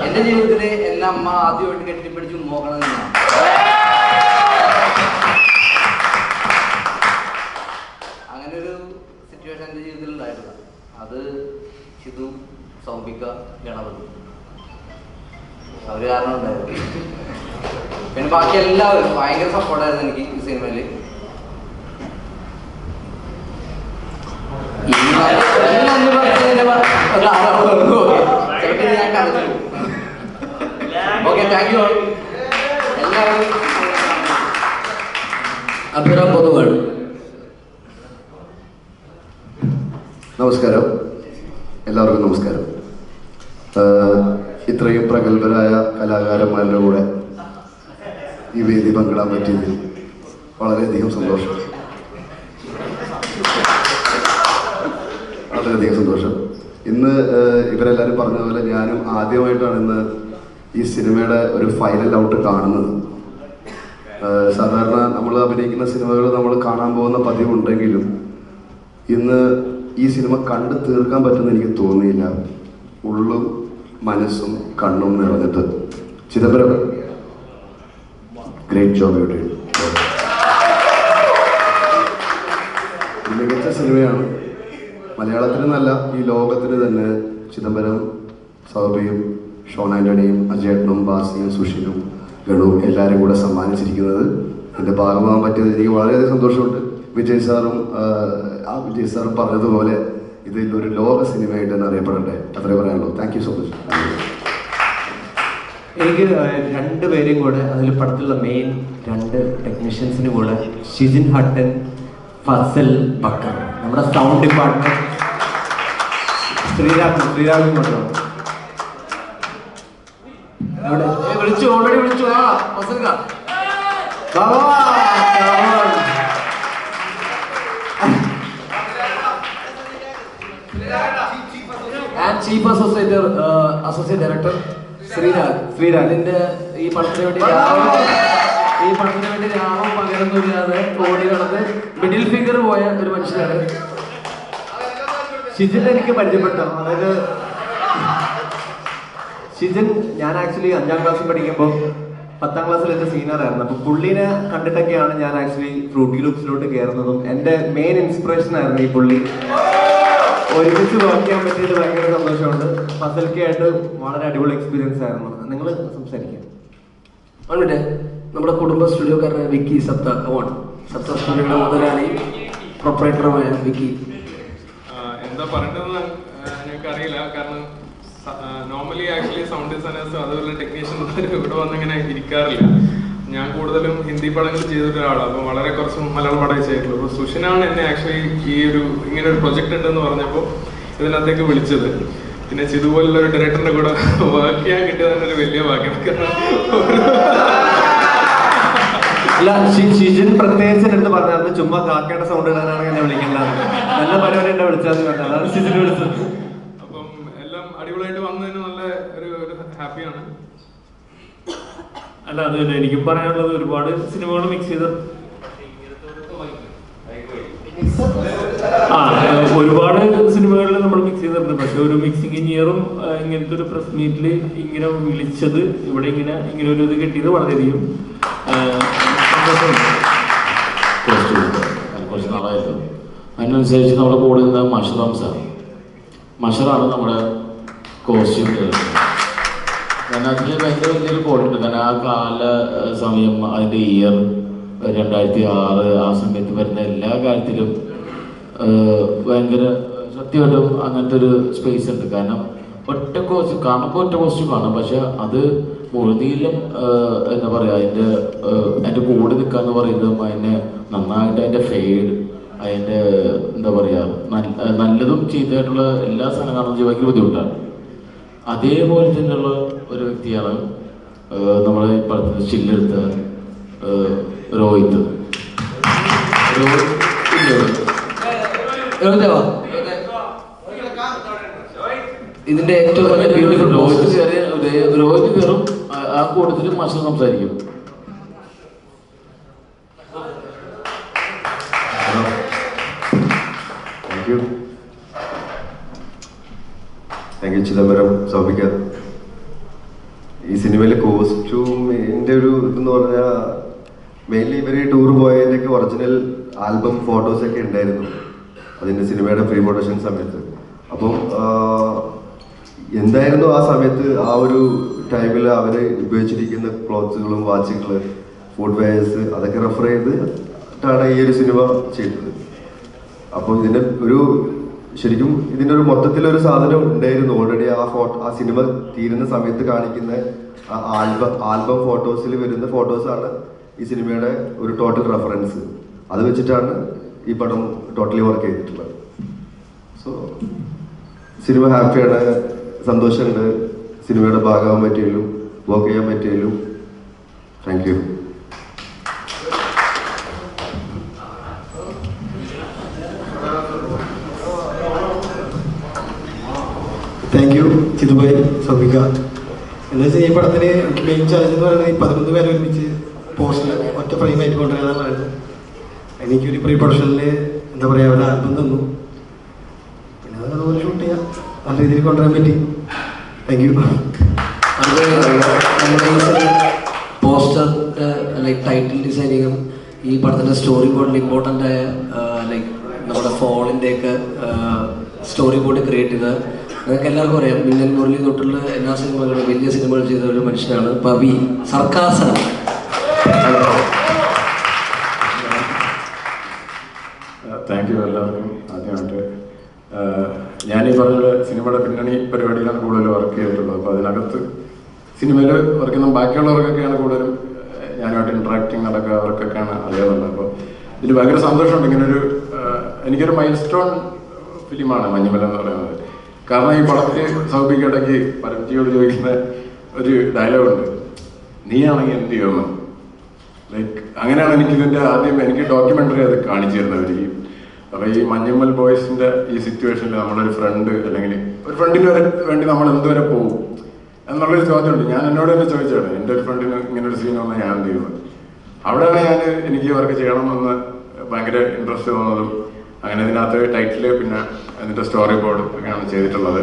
എൻ്റെ ജീവിതത്തിൽ എൻ്റെ അമ്മ ആദ്യമായിട്ട് കെട്ടിപ്പിടിച്ച് നോക്കണം എന്നാണ്. അങ്ങനെ ഒരു സിറ്റുവേഷൻ എൻ്റെ ജീവിതത്തിൽ ഉണ്ടായിട്ടില്ല. അത് ഷിതു, സൗമിക, ഗണപതി അവർ കാരണം ഉണ്ടായിരുന്നു. പിന്നെ ബാക്കി എല്ലാവരും ഭയങ്കര സപ്പോർട്ടായിരുന്നു എനിക്ക് ഈ സിനിമയിൽ. ഓക്കെ, താങ്ക് യു എല്ലാവരും. അഭിറാം പൊതുവാൾ. നമസ്കാരം, എല്ലാവർക്കും നമസ്കാരം. ഇത്രയും പ്രഗത്ഭരായ കലാകാരന്മാരുടെ കൂടെ ഈ വേദി പങ്കിടാൻ പറ്റിയതിൽ വളരെയധികം സന്തോഷം. വളരെയധികം സന്തോഷം. ഇന്ന് ഇവരെല്ലാവരും പറഞ്ഞതുപോലെ ഞാനും ആദ്യമായിട്ടാണ് ഇന്ന് ഈ സിനിമയുടെ ഒരു ഫൈനൽ ഔട്ട് കാണുന്നത്. സാധാരണ നമ്മൾ അഭിനയിക്കുന്ന സിനിമകൾ നമ്മൾ കാണാൻ പോകുന്ന പതിവുണ്ടെങ്കിലും ഇന്ന് ഈ സിനിമ കണ്ടു തീർക്കാൻ പറ്റുമെന്ന് എനിക്ക് തോന്നിയില്ല. ഉള്ളും മനസ്സും കണ്ണും നിറഞ്ഞിട്ട്. Chidambaram, great job you did. മികച്ച സിനിമയാണ്. മലയാളത്തിന് നല്ല ഈ ലോകത്തിന് തന്നെ ചിദംബരം, സൗബിയും, ഷോൺ ആൻ്റണിയും, അജേട്ടനും, ബാസിയും, സുഷിനും, ഗണുവും എല്ലാവരും കൂടെ സമ്മാനിച്ചിരിക്കുന്നത്. എൻ്റെ ഭാഗമാകാൻ പറ്റിയത് എനിക്ക് വളരെയധികം സന്തോഷമുണ്ട്. വിജയ് സാറും പറഞ്ഞതുപോലെ ഇതിലൊരു ലോക സിനിമയായിട്ട് തന്നെ അറിയപ്പെടട്ടെ, അത്രേ പറയാനുള്ളൂ. Thank you so much. എനിക്ക് രണ്ടുപേരെയും കൂടെ അതിൽ പടത്തിലുള്ള മെയിൻ 2 ടെക്നീഷ്യൻസിനും കൂടെ, ഷിജിൻ ഹട്ടൻ, ഫസൽ ബക്കർ, നമ്മുടെ സൗണ്ട് ഡിപ്പാർട്ട്മെന്റ്, ശ്രീരാഗും കൊണ്ടുപോകും. വിളിച്ചു, ഓൾറെഡി വിളിച്ചു. And chief associate director Sreerag. ഇതിന്റെ ഈ പടത്തിന് വേണ്ടി രാവും പകരൊന്നുമില്ലാതെ ഓടി നടന്ന് മിഡിൽ ഫിഗർ പോയ ഒരു മനുഷ്യനാണ്. ഷിജിൻ എനിക്ക് പരിചയപ്പെട്ടു. അതായത് ഷിജിൻ ഞാൻ ആക്ച്വലി 5ാം ക്ലാസ്സിൽ പഠിക്കുമ്പോൾ 10ാം ക്ലാസ്സിൽ എൻ്റെ സീനിയർ ആയിരുന്നു. അപ്പോൾ പുള്ളിനെ കണ്ടിട്ടൊക്കെയാണ് ഞാൻ ആക്ച്വലി ഫ്രൂട്ടി ലൂപ്സിലോട്ട് കയറുന്നതും. എൻ്റെ മെയിൻ ഇൻസ്പിറേഷൻ ആയിരുന്നു ഈ പുള്ളി. ഒരുമിച്ച് വർക്ക് ചെയ്യാൻ പറ്റിയിട്ട് ഭയങ്കര സന്തോഷമുണ്ട്. ഫസൽക്കായിട്ട് വളരെ അടിപൊളി എക്സ്പീരിയൻസ് ആയിരുന്നു. നിങ്ങൾ സംസാരിക്കാം. അവിടെ നമ്മുടെ കുടുംബ സ്റ്റുഡിയോക്കാരനായ വിക്കി സപ്ത സ്റ്റുഡിയോയുടെ മുതലാളി, പ്രൊപ്പറേറ്ററുമായ വിക്കി. എന്താ പറയേണ്ടതെന്ന് ഞങ്ങൾക്ക് അറിയില്ല. കാരണം നോർമലി ആക്ച്വലി സൗണ്ട് ഡിസൈനേഴ്സ് അതുപോലെ ടെക്നീഷ്യൻസ് ഇവിടെ വന്നിങ്ങനെ ഇരിക്കാറില്ല. ഞാൻ കൂടുതലും ഹിന്ദി പടങ്ങൾ ചെയ്തൊരാളാണ്. അപ്പോൾ വളരെ കുറച്ച് മലയാളം പടമേ ചെയ്തിട്ടുള്ളൂ. അപ്പോൾ സുഷിനാണ് എന്നെ ആക്ച്വലി ഇങ്ങനെ ഒരു പ്രൊജക്റ്റ് ഉണ്ടെന്ന് പറഞ്ഞപ്പോൾ ഇതിനകത്തേക്ക് വിളിച്ചത്. പിന്നെ ഇതുപോലുള്ള ഒരു ഡയറക്ടറിന്റെ കൂടെ വർക്ക് ചെയ്യാൻ കിട്ടിയത് തന്നെ ഒരു വലിയ ഭാഗ്യം. അല്ല, ഷിജിൻ പ്രത്യേകിച്ച് എടുത്ത് പറഞ്ഞാൽ ചുമ്മാ കാക്കയുടെ സൗണ്ട് ഇടാനാണ് എന്നെ വിളിക്കേണ്ടത്. നല്ല പരിപാടി എന്നെ വിളിച്ചാൽ അതാണ് ഷിജിൻ വിളിച്ചത്. അപ്പം എല്ലാം അടിപൊളിയായിട്ട് വന്നതിന് നല്ല ഒരു ഹാപ്പിയാണ്. അല്ല, അത് തന്നെ എനിക്കും പറയാനുള്ളത്. ഒരുപാട് സിനിമകൾ മിക്സ് ചെയ്ത് ഒരുപാട് സിനിമകളിൽ നമ്മൾ മിക്സ് ചെയ്തിട്ടുണ്ട്. പക്ഷെ ഒരു മിക്സിംഗ് എഞ്ചിനീയറും ഇങ്ങനത്തെ ഒരു പ്രസ് മീറ്റിൽ ഇങ്ങനെ വിളിച്ചത്, ഇവിടെ ഇങ്ങനെ ഒരു ഇത് കിട്ടിയത് വളരെയധികം സന്തോഷമുണ്ട്. കുറച്ച് നാളായിരുന്നു. അതിനനുസരിച്ച് നമ്മുടെ കൂടെ നിന്ന് മഷറാണ് നമ്മുടെ കോസ്റ്റ്യൂം. കാരണം അതിൽ ഭയങ്കര വലിയൊരു കോട്ടുണ്ട്. കാരണം ആ സമയം, അതിൻ്റെ ഇയർ 2006, ആ സമയത്ത് വരുന്ന എല്ലാ കാര്യത്തിലും ഭയങ്കര സത്യമായിട്ടും അങ്ങനത്തെ ഒരു സ്പേസ് ഉണ്ട്. കാരണം ഒറ്റ കോസ്റ്റ്യൂം കാണും, പക്ഷെ അത് മുഴുതിയിലും എന്താ പറയുക, അതിൻ്റെ കൂടെ നിൽക്കുക എന്ന് പറയുന്നതും അതിനെ നന്നായിട്ട് അതിൻ്റെ ഫെയ്ഡ്, അതിൻ്റെ എന്താ പറയുക, നല്ലതും ചീത്തയായിട്ടുള്ള എല്ലാ സാധനം കാണുന്നത് ഭയങ്കര ബുദ്ധിമുട്ടാണ്. അതേപോലെ തന്നെയുള്ള ഒരു വ്യക്തിയാണ് നമ്മൾ പടത്തിൽ സ്റ്റില്ലെടുത്ത രോഹിത്. ഇതിന്റെ ഏറ്റവും വലിയ ബ്യൂട്ടിഫുൾ രോഹിത് കയറും, ആ കൂട്ടത്തിൽ മഷ സംസാരിക്കും. താങ്ക് യു ചിദംബരം, സൗബിക. ഈ സിനിമയിലെ കോസ്റ്റ്യൂമിൻ്റെ ഒരു ഇതെന്ന് പറഞ്ഞാൽ മെയിൻലി ഇവർ ടൂർ പോയതിൻ്റെയൊക്കെ ഒറിജിനൽ ആൽബം ഫോട്ടോസൊക്കെ ഉണ്ടായിരുന്നു അതിൻ്റെ സിനിമയുടെ പ്രീ പ്രൊഡക്ഷൻ സമയത്ത്. അപ്പം എന്തായിരുന്നു ആ സമയത്ത്, ആ ഒരു ടൈമിൽ അവർ ഉപയോഗിച്ചിരിക്കുന്ന ക്ലോത്ത്സുകളും വാച്ചുകൾ, ഫുഡ് വെയർസ്, അതൊക്കെ റെഫർ ചെയ്തിട്ടാണ് ഈ ഒരു സിനിമ ചെയ്തത്. അപ്പോൾ ഇതിൻ്റെ ശരിക്കും ഇതിൻ്റെ ഒരു മൊത്തത്തിലൊരു സാധനം ഉണ്ടായിരുന്നു ഓൾറെഡി. ആ സിനിമ തീരുന്ന സമയത്ത് കാണിക്കുന്ന ആ ആൽബം ഫോട്ടോസിൽ വരുന്ന ഫോട്ടോസാണ് ഈ സിനിമയുടെ ഒരു ടോട്ടൽ റെഫറൻസ്. അത് വെച്ചിട്ടാണ് ഈ പടം ടോട്ടലി വർക്ക് ചെയ്തിട്ടുള്ളത്. സോ സിനിമ ഹാപ്പിയാണ്, സന്തോഷമുണ്ട് സിനിമയുടെ ഭാഗമാകാൻ പറ്റിയതിലും വർക്ക് ചെയ്യാൻ പറ്റിയതിലും. Thank you. Thank you Chithubhai, സൗമിക. എന്താ വെച്ചാൽ ഈ പടത്തിന് മെയിൻ ചാലഞ്ച് എന്ന് പറയുന്നത് ഈ 11 പേരെ ഒരുമിച്ച് പോസ്റ്റർ ഒറ്റ ഫ്രെയിമായിട്ട് കൊണ്ടുവരാന്നുള്ളതായിരുന്നു. എനിക്കൊരു പ്രീ പ്രൊഡക്ഷനിൽ എന്താ പറയുക, ഒരു ആൽബം തന്നു. പിന്നെ അത് അതുപോലെ ഷൂട്ട് ചെയ്യാം, നല്ല രീതിയിൽ കൊണ്ടുവരാൻ പറ്റി. Thank you. Poster like title ഡിസൈനിങ്ങും ഈ പടത്തിൻ്റെ സ്റ്റോറി ബോർഡിൽ ഇമ്പോർട്ടൻ്റ് ആയ ലൈക്ക് നമ്മുടെ ഫോണിൻ്റെയൊക്കെ സ്റ്റോറി ബോർഡ് ക്രിയേറ്റ് ചെയ്ത നിങ്ങൾക്ക് എല്ലാവർക്കും അറിയാം. മിന്നൽ മുരളി തൊട്ടുള്ള എല്ലാ സിനിമകളും വലിയ സിനിമകൾ ചെയ്ത ഒരു മനുഷ്യനാണ് പവി സർക്കാസനം. താങ്ക് യു എല്ലാവർക്കും. ആദ്യമായിട്ട് ഞാനീ പറഞ്ഞ സിനിമയുടെ പിന്നണി പരിപാടിയിലാണ് കൂടുതൽ വർക്ക് ചെയ്തിട്ടുള്ളത്. അപ്പോൾ അതിനകത്ത് സിനിമയിൽ വർക്ക് ചെയ്യുന്ന ബാക്കിയുള്ളവർക്കൊക്കെയാണ് കൂടുതലും ഞാനുമായിട്ട് ഇൻട്രാക്ടിങ് നടക്കുക, അവർക്കൊക്കെയാണ് അറിയാവുന്നത്. അപ്പോൾ ഇതിൽ ഭയങ്കര സന്തോഷമുണ്ട്. ഇങ്ങനൊരു എനിക്കൊരു മൈൽ സ്റ്റോൺ ഫിലിമാണ് മഞ്ഞുമല എന്ന് പറയുന്നത്. കാരണം ഈ പടത്തിൽ സൗഭികയിടയ്ക്ക് പരംജിയോട് ചോദിക്കുന്ന ഒരു ഡയലോഗുണ്ട്, നീയാണെങ്കിൽ എന്ത് ചെയ്യുമെന്ന്. ലൈക്ക് അങ്ങനെയാണ് എനിക്കിതിൻ്റെ ആദ്യം എനിക്ക് ഡോക്യുമെൻ്ററി അത് കാണിച്ചു തരുന്നവർ. അപ്പോൾ ഈ മഞ്ഞുമൽ ബോയ്സിൻ്റെ ഈ സിറ്റുവേഷനിൽ നമ്മളൊരു ഫ്രണ്ട് അല്ലെങ്കിൽ ഒരു ഫ്രണ്ടിന് വേണ്ടി നമ്മൾ എന്തുവരെ പോകും എന്നുള്ളൊരു ചോദ്യമുണ്ട്. ഞാൻ എന്നോട് തന്നെ ചോദിച്ചാണ്, എൻ്റെ ഒരു ഫ്രണ്ടിന് ഇങ്ങനൊരു സീൻ വന്നാൽ ഞാൻ എന്ത് ചെയ്യുന്നത്. അവിടെയാണ് എനിക്ക് വർക്ക് ചെയ്യണമെന്ന് ഭയങ്കര ഇൻട്രസ്റ്റ് തോന്നുന്നതും. അങ്ങനെ ഇതിനകത്ത് ടൈറ്റിൽ പിന്നെ അതിൻ്റെ സ്റ്റോറി ബോർഡ് ഒക്കെയാണ് ചെയ്തിട്ടുള്ളത്.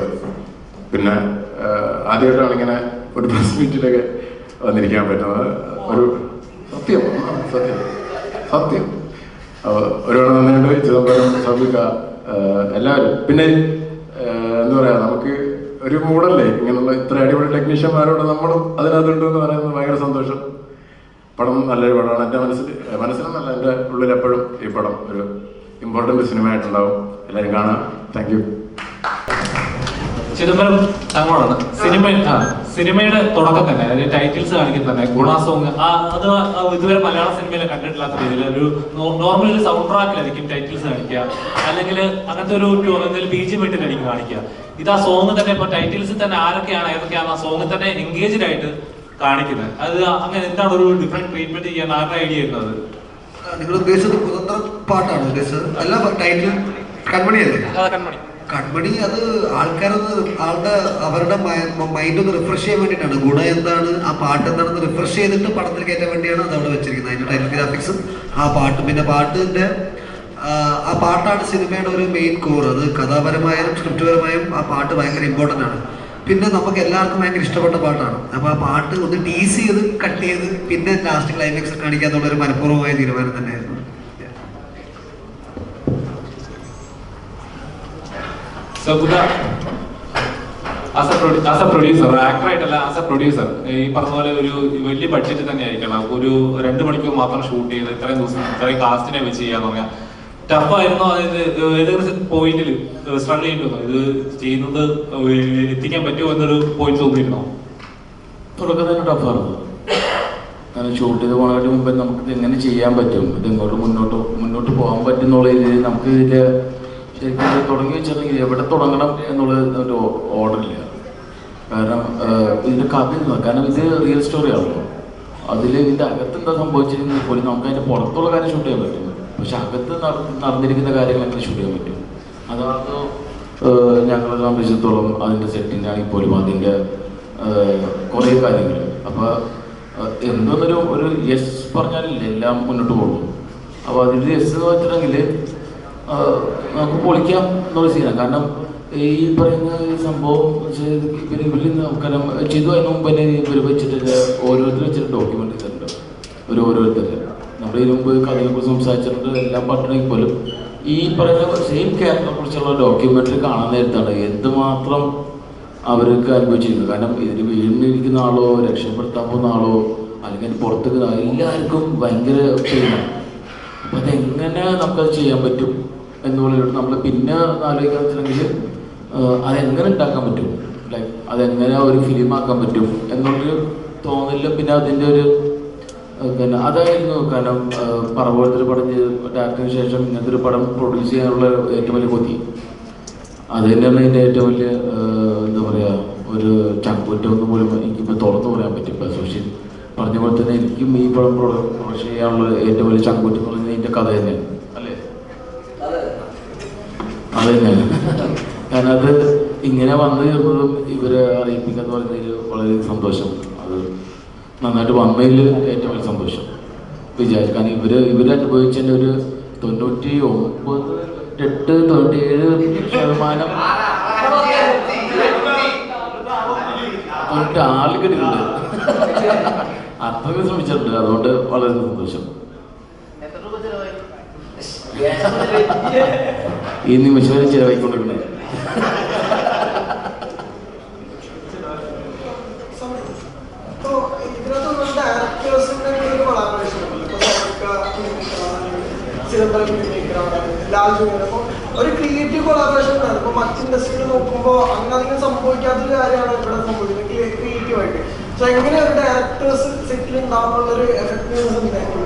പിന്നെ ആദ്യമായിട്ടാണ് ഇങ്ങനെ ഒരു പ്രസ് മീറ്റിലൊക്കെ വന്നിരിക്കാൻ പറ്റുന്നത്. ഒരു സത്യം സത്യം സത്യം ഒരുപാട് നന്ദിയുണ്ട്. ചിദംബരം, സൗമിക, എല്ലാവരും. പിന്നെ എന്താ പറയുക, നമുക്ക് ഒരു മൂടല്ലേ ഇങ്ങനെയുള്ള ഇത്ര അടിപൊളി ടെക്നീഷ്യന്മാരോട് നമ്മളും അതിനകത്തുണ്ട് എന്ന് പറയുന്നത് ഭയങ്കര സന്തോഷം. പടം നല്ലൊരു പടമാണ്. എൻ്റെ മനസ്സിലെന്നല്ല, എൻ്റെ ഉള്ളിൽ എപ്പോഴും ഈ പടം ഒരു ഇമ്പോർട്ടൻ്റ് സിനിമയായിട്ടുണ്ടാവും. എല്ലാവരും കാണാം. Thank you. ചിദംബരം അങ്ങോട്ടാണ് സിനിമയുടെ തുടക്കം തന്നെ, അതായത് ടൈറ്റിൽസ് കാണിക്കുന്ന തന്നെ ഗുണ സോങ്, അത് ഇതുവരെ മലയാള സിനിമയിൽ കണ്ടിട്ടില്ലാത്ത രീതിയിൽ ഒരു നോർമലി ഒരു സൗണ്ട് ട്രാക്കിലായിരിക്കും ടൈറ്റിൽസ് കാണിക്കുക, അല്ലെങ്കിൽ അങ്ങനത്തെ ഒരു എന്തെങ്കിലും BGM ഇട്ടിട്ടായിരിക്കും കാണിക്കുക. ഇത് ആ സോങ് തന്നെ ഇപ്പൊ ടൈറ്റിൽസിൽ തന്നെ ആരൊക്കെയാണ് ഏതൊക്കെയാണ് ആ സോങ് തന്നെ എൻഗേജ്ഡ് ആയിട്ട് കാണിക്കുന്നത്. അത് അങ്ങനെ എന്താണ് ഒരു ഡിഫറെന്റ് ട്രീറ്റ്മെന്റ് ചെയ്യാൻ ആരുടെ ഐഡിയ വരുന്നത്? നിങ്ങൾ ഉദ്ദേശിച്ചത് കുതന്ത്ര പാട്ടാണ് ഉദ്ദേശിച്ചത്? അല്ല, ടൈറ്റിൽ കൺമണിയല്ലേ? കൺമണി അത് അവരുടെ മൈൻഡ് ഒന്ന് റിഫ്രഷ് ചെയ്യാൻ വേണ്ടിയിട്ടാണ്. ഗുണം എന്താണ്, ആ പാട്ട് എന്താണെന്ന് റിഫ്രഷ് ചെയ്തിട്ട് പടത്തിൽ കയറ്റാൻ വേണ്ടിയാണ് അത് അവിടെ വെച്ചിരിക്കുന്നത്. അതിന്റെ ടൈറ്റിൽ ഗ്രാഫിക്സും ആ പാട്ടും. പിന്നെ പാട്ടിന്റെ ആ പാട്ടാണ് സിനിമയുടെ ഒരു മെയിൻ കോർ. അത് കഥാപരമായാലും സ്ക്രിപ്റ്റ് പരമായും ആ പാട്ട് ഭയങ്കര ഇമ്പോർട്ടൻ്റ് ആണ്. പിന്നെ നമുക്ക് എല്ലാവർക്കും ഭയങ്കര ഇഷ്ടപ്പെട്ട പാട്ടാണ്. അപ്പോൾ ആ പാട്ട് ഒന്ന് ടീസ് ചെയ്ത് കട്ട് ചെയ്ത് പിന്നെ ലാസ്റ്റ് ക്ലൈമാക്സ് കാണിക്കാന്നുള്ളൊരു മനഃപൂർവ്വമായ തീരുമാനം തന്നെയായിരുന്നു. ആസ് എ പ്രൊഡ്യൂസർ, ആക്ടറായിട്ടല്ല, ആസ് എ പ്രൊഡ്യൂസർ, ഈ പറഞ്ഞ പോലെ ഒരു വലിയ ബഡ്ജറ്റ് തന്നെ ആയിരിക്കണം. ഒരു 2 മണിക്കൂർ മാത്രം ഷൂട്ട് ചെയ്ത് ഇത്രയും ദിവസം ഇത്രയും കാസ്റ്റിനെ വെച്ച് ചെയ്യാന്ന് പറഞ്ഞാൽ ടഫായിരുന്നു. അതായത് ഏതെങ്കിലും പോയിന്റിൽ സ്ട്രഗിൾ ചെയ്യേണ്ടി വന്നു, ഇത് ചെയ്യുന്നത് എത്തിക്കാൻ പറ്റുമോ എന്നൊരു പോയിന്റ് തോന്നിയിരുന്നോ? തുടക്കം തന്നെ ടഫായിരുന്നു. കാരണം ഷൂട്ട് ചെയ്ത് പോകാനായിട്ട് മുമ്പേ നമുക്കിത് എങ്ങനെ ചെയ്യാൻ പറ്റും, ഇത് എങ്ങോട്ട് മുന്നോട്ട് പോകാൻ പറ്റും എന്നുള്ള രീതിയിൽ നമുക്ക് ഇതിൻ്റെ ശരിക്കും തുടങ്ങി വെച്ചിട്ടുണ്ടെങ്കിൽ എവിടെ തുടങ്ങണം എന്നുള്ള ഒരു ഓർഡറില്ല. കാരണം ഇതിൻ്റെ കഥ, കാരണം ഇത് റിയൽ സ്റ്റോറി ആണല്ലോ. അതിൽ ഇതിൻ്റെ അകത്ത് എന്താ സംഭവിച്ചിരുന്നെങ്കിൽ പോലും നമുക്ക് അതിൻ്റെ പുറത്തുള്ള കാര്യം ഷൂട്ട് ചെയ്യാൻ പറ്റും. പക്ഷെ അകത്ത് നടന്നിരിക്കുന്ന കാര്യങ്ങൾ എങ്ങനെ ഷൂട്ട് ചെയ്യാൻ പറ്റും, അതാണ് ഞങ്ങളെ സംബന്ധിച്ചിടത്തോളം അതിൻ്റെ സെറ്റിൻ്റെ ആണെങ്കിൽ പോലും അതിൻ്റെ കുറേ കാര്യങ്ങൾ. അപ്പോൾ എന്തോന്നൊരു യെസ് പറഞ്ഞാലില്ല എല്ലാം മുന്നോട്ട് പോകും. അപ്പോൾ അതിൻ്റെ യെസ് എന്ന് വെച്ചിട്ടുണ്ടെങ്കിൽ നമുക്ക് പൊളിക്കാം എന്നുള്ള സീനാണ്. കാരണം ഈ പറയുന്ന സംഭവം ഇവരിൽ കാരണം ചെയ്തു അതിന് മുമ്പ് തന്നെ ഇവർ വെച്ചിട്ട് ഓരോരുത്തർ വെച്ചിട്ട് ഡോക്യുമെൻ്റ് ചെയ്തിട്ടുണ്ട്. ഓരോരുത്തർ നമ്മൾ ഇതിനു മുമ്പ് കഥയെക്കുറിച്ച് സംസാരിച്ചിട്ടുണ്ട്. എല്ലാം പറ്റണമെങ്കിൽ പോലും ഈ പറയുന്ന സെയിം ക്യാരക്ടറെ കുറിച്ചുള്ള ഡോക്യുമെൻ്ററി കാണാൻ നേരത്താണ് എന്തുമാത്രം അവർക്ക് അനുഭവിച്ചിരിക്കുന്നത്. കാരണം ഇതിന് വീണിരിക്കുന്ന ആളോ രക്ഷപ്പെടുത്താൻ പോകുന്ന ആളോ അല്ലെങ്കിൽ പുറത്തേക്ക് എല്ലാവർക്കും ഭയങ്കര പെയിനാണ്. അപ്പം അതെങ്ങനെ നമുക്കത് ചെയ്യാൻ പറ്റും എന്നുള്ളത് നമ്മൾ പിന്നെ ആലോചിക്കാൻ വെച്ചിട്ടുണ്ടെങ്കിൽ അതെങ്ങനെ ഉണ്ടാക്കാൻ പറ്റും, ലൈക്ക് അതെങ്ങനെ ഒരു ഫിലിമാക്കാൻ പറ്റും എന്നുള്ളൊരു തോന്നലില്ല. പിന്നെ അതിൻ്റെ ഒരു പിന്നെ അതായിരുന്നു കാരണം പറവോളത്തൊരു പടം ചെയ്ത് ഡയറക്ടറിന് ശേഷം ഇങ്ങനത്തെ ഒരു പടം പ്രൊഡ്യൂസ് ചെയ്യാനുള്ള ഏറ്റവും വലിയ കൊതി. അത് തന്നെയാണ് എൻ്റെ ഏറ്റവും വലിയ എന്താ പറയുക ഒരു ചങ്കുറ്റമെന്ന് പോലും എനിക്കിപ്പോൾ തുറന്നു പറയാൻ പറ്റും. ഇപ്പോൾ സുഷിൻ പറഞ്ഞ പോലെ തന്നെ എനിക്കും ഈ പടം പ്രൊഡ്യൂസ് ചെയ്യാനുള്ള ഏറ്റവും വലിയ ചങ്കുറ്റം എന്ന് പറഞ്ഞാൽ ഇതിൻ്റെ കഥ തന്നെയാണ്, അല്ലേ? അത് തന്നെയാണ്. കാരണം അത് ഇങ്ങനെ വന്നു ചേർന്നതും ഇവരെ അറിയിപ്പിക്കുക എന്ന് പറയുന്നതിൽ വളരെ സന്തോഷം. അത് നന്നായിട്ട് വന്നതിൽ ഏറ്റവും വലിയ സന്തോഷം വിചാരിക്കാൻ. ഇവർ അനുഭവിച്ചതിൻ്റെ ഒരു 97% ആളുകളുണ്ട്, അത്രയും ശ്രമിച്ചിട്ടുണ്ട്. അതുകൊണ്ട് വളരെ സന്തോഷം. ഈ നിമിഷം വരെ ചിലവായിക്കൊണ്ടിരിക്കുന്നത്. ഒരു ക്രിയേറ്റീവ് കൊളാബറേഷൻ ആണ്. ഇപ്പൊ മറ്റ് ഇൻഡസ്ട്രിയിൽ നോക്കുമ്പോൾ അങ്ങനെ അധികം സംഭവിക്കാത്തൊരു കാര്യമാണ് ഇവിടെ സംഭവിക്കുന്നത് ക്രിയേറ്റീവ് ആയിട്ട്. സോ എങ്ങനെ ഒരു ഡയറക്ടേഴ്സ് സെറ്റിൽ ഉണ്ടാവുന്നുള്ളൊരു എഫക്റ്റീവ്നെസ് ഉണ്ടായിരുന്നു?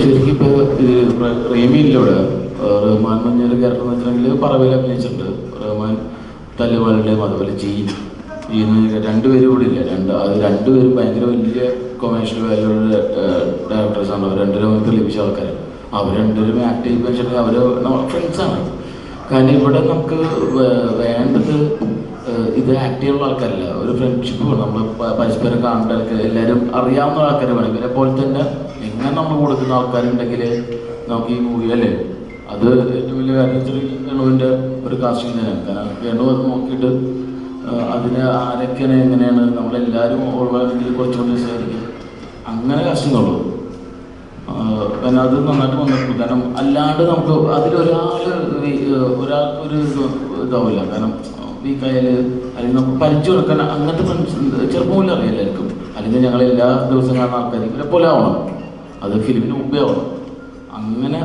ശരിക്കും ഇപ്പൊ റീമിയിലൂടെ റഹ്മാൻ മഞ്ഞൊരു ക്യാരക്ടർ എന്ന് വെച്ചിട്ടുണ്ടെങ്കിൽ പറവയിൽ അഭിനയിച്ചിട്ടുണ്ട്. റഹ്മാൻ തല്ലുവാളുടെയും അതുപോലെ ചെയ്യുന്നു രണ്ടുപേരും ഇവിടെ ഇല്ല. രണ്ടുപേരും ഭയങ്കര വലിയ കൊമേഴ്ഷ്യൽ വാല്യൂള്ള ഡയറക്ടേഴ്സാണ്. അവർ രണ്ടുപേരും തെളിയിപ്പിച്ച ആൾക്കാരാണ്. അവർ രണ്ടുപേരും ആക്ട് ചെയ്ത് വെച്ചിട്ടുണ്ടെങ്കിൽ അവർ നമ്മുടെ ഫ്രണ്ട്സാണ്. കാരണം ഇവിടെ നമുക്ക് വേണ്ടത് ഇത് ആക്ട് ചെയ്യാനുള്ള ആൾക്കാരല്ല, ഒരു ഫ്രണ്ട്ഷിപ്പ് വേണം. നമ്മൾ പരസ്പരം കാണേണ്ട ആൾക്കാർ, എല്ലാവരും അറിയാവുന്ന ആൾക്കാർ വേണം. ഇവരെ പോലെ തന്നെ എങ്ങനെ നമ്മൾ കൊടുക്കുന്ന ആൾക്കാരുണ്ടെങ്കിൽ നമുക്ക് ഈ മൂവി അല്ലേ, അത് ഏറ്റവും വലിയ കാര്യം വെച്ചാൽ ഗണുവിൻ്റെ ഒരു കാസ്റ്റിംഗ് തന്നെയാണ്. കാരണം ഗണു അത് നോക്കിയിട്ട് അതിന് ആരൊക്കെയാണ് എങ്ങനെയാണ് നമ്മളെല്ലാവരും ഓൾവാണെങ്കിൽ കുറച്ചുകൂടി രസമായിരിക്കും അങ്ങനെ കാസ്റ്റിങ്ങുള്ളൂ. കാരണം അത് നന്നായിട്ട് വന്നിട്ടുണ്ട്. കാരണം അല്ലാണ്ട് നമുക്ക് ഒരാൾക്കൊരു ഇതാവില്ല. കാരണം വീക്കായാൽ അല്ലെങ്കിൽ നമുക്ക് പരിചയം കൊടുക്കാൻ അങ്ങനത്തെ ഫ്രണ്ട്സ് ചെറുപ്പമില്ല അറിയാം എല്ലാവർക്കും. അല്ലെങ്കിൽ ഞങ്ങൾ എല്ലാ ദിവസവും കാണുന്ന ആൾക്കാർ ഇവരെ പോലെ ആവണം, അത് ഫിലിമിന് മുമ്പേ ആവണം. അങ്ങനെ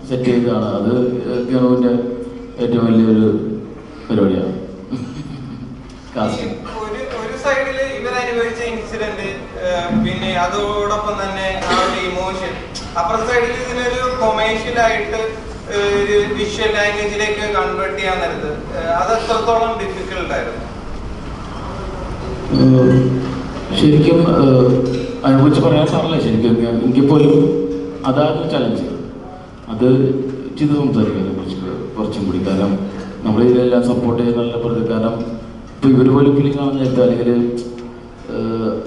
സെറ്റ് ചെയ്തതാണ്. അത് ഗണുവിൻ്റെ ഏറ്റവും വലിയൊരു പരിപാടിയാണ് കാസ്റ്റിംഗ്. ഒരു സൈഡിൽ ഇവരനുഭവിച്ച ഇൻസിഡന്റ്, പിന്നെ അതോടൊപ്പം തന്നെ ആ ഒരു ഇമോഷൻ, അപ്പുറത്തെ സൈഡിൽ ഇതിനൊരു കൊമേഴ്ഷ്യലായിട്ട് ഒരു വിഷ്വൽ ലാംഗ്വേജിലേക്ക് കൺവേർട്ട് ചെയ്യാൻ നേരത്ത് അത് എത്രത്തോളം ഡിഫിക്കൽട്ട് ആയിരുന്നു? ശരിക്കും അതിനെക്കുറിച്ച് പറയാൻ സാറില്ല. ശരിക്കും എങ്കിൽ പോലും അതായിരുന്നു ചലഞ്ച്. അത് ചെയ്ത് സംസാരിക്കാൻ കുറച്ചും കൂടി. കാരണം നമ്മളിതെല്ലാം സപ്പോർട്ട് ചെയ്യുന്നുള്ള പ്രതികാരം ഇപ്പോൾ ഇവർ പോലും ഫിലിം കാണാൻ നേരത്തെ അല്ലെങ്കിൽ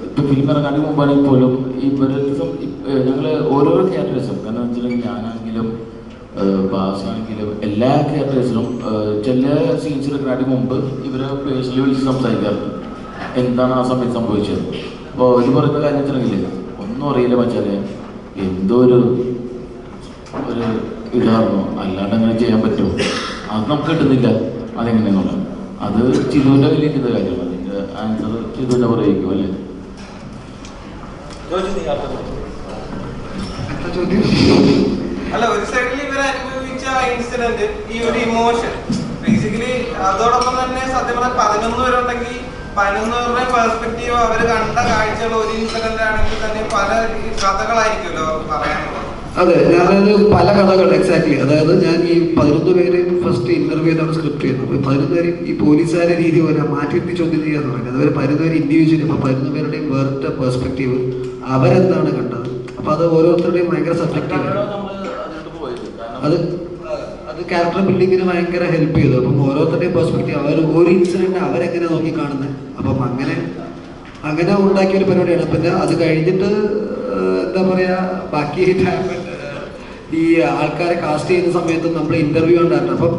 ഇപ്പോൾ ഫിലിം ഇറങ്ങാണ്ട് മുമ്പാണെങ്കിൽ പോലും ഞങ്ങൾ ഓരോരോ ക്യാരക്ടേഴ്സും, കാരണം വെച്ചിട്ടുണ്ടെങ്കിൽ ഞാനാണെങ്കിലും ബാസാണെങ്കിലും എല്ലാ ക്യാരക്ടേഴ്സിനും ചില സീൻസ് എടുക്കാനായിട്ട് മുമ്പ് ഇവരെ പേഴ്സണലി വിളിച്ച് സംസാരിക്കാറുണ്ട് എന്താണ് ആ സമയത്ത് സംഭവിച്ചത്. അപ്പോൾ അവർ പറയുന്ന കാര്യം വെച്ചിട്ടുണ്ടെങ്കിൽ ഒന്നും അറിയില്ല മച്ചാലെ, എന്തോ ഒരു ഇതാണോ, അല്ലാണ്ട് അങ്ങനെ ചെയ്യാൻ പറ്റുമോ, അത് നമുക്ക് കിട്ടുന്നില്ല, അതെങ്ങനെയാണെന്നുള്ള അത് ചിതുവിൻ്റെ വലിയ ഇത് കാര്യമാണ്. അതിൻ്റെ ആൻസർ ചിതുവിൻ്റെ പറയിക്കും അല്ലേ? അല്ല, ഒരു സൈഡിൽ ഇവർ അനുഭവിച്ച ഇൻസിഡന്റ്, ഈ ഒരു ഇമോഷൻ ബേസിക്കലി, അതോടൊപ്പം തന്നെ സത്യം പറഞ്ഞാൽ 11 പേരുണ്ടെങ്കിൽ 11 പേരുടെ പെർസ്പെക്റ്റീവ് അവർ കണ്ട കാഴ്ചകൾ ഒരു ഇൻസിഡന്റ് ആണെങ്കിൽ തന്നെ പല കഥകളായിരിക്കുമല്ലോ പറയാനുള്ളത്. അതെ, ഞാനത് പല കഥകൾ എക്സാക്ട്ലി. അതായത് ഞാൻ ഈ 11 പേര് ഫസ്റ്റ് ഇന്റർവ്യൂ ചെയ്താണ് സ്ക്രിപ്റ്റ് ചെയ്യുന്നത്. 11 പേര് ഈ പോലീസുകാരെ രീതി പോലെ മാറ്റിയിട്ട് ചോദ്യം ചെയ്യാന്ന് പറയുന്നത്. അതുപോലെ 11 പേര് ഇൻഡിവിജ്വലി, അപ്പോൾ 11 പേരുടെയും വേറിട്ട പെർസ്പെക്റ്റീവ് അവരെന്താണ് കണ്ടത്. അപ്പോൾ അത് ഓരോരുത്തരുടെയും ഭയങ്കര സബ്ജക്റ്റീവ്. അത് ക്യാരക്ടർ ബിൽഡിങ്ങിന് ഭയങ്കര ഹെൽപ്പ് ചെയ്തു. അപ്പം ഓരോരുത്തരുടെയും പെർസ്പെക്റ്റീവ്, അവർ ഒരു ഇൻസിഡന്റ് അവരെങ്ങനെ നോക്കി കാണുന്നത്, അപ്പം അങ്ങനെ ഉണ്ടാക്കിയൊരു പരിപാടിയാണ്. പിന്നെ അത് കഴിഞ്ഞിട്ട് എന്താ പറയുക, ബാക്കി ഈ ആൾക്കാരെ കാസ്റ്റ് ചെയ്യുന്ന സമയത്ത് നമ്മൾ ഇന്റർവ്യൂ ഉണ്ടായിരുന്നു. അപ്പം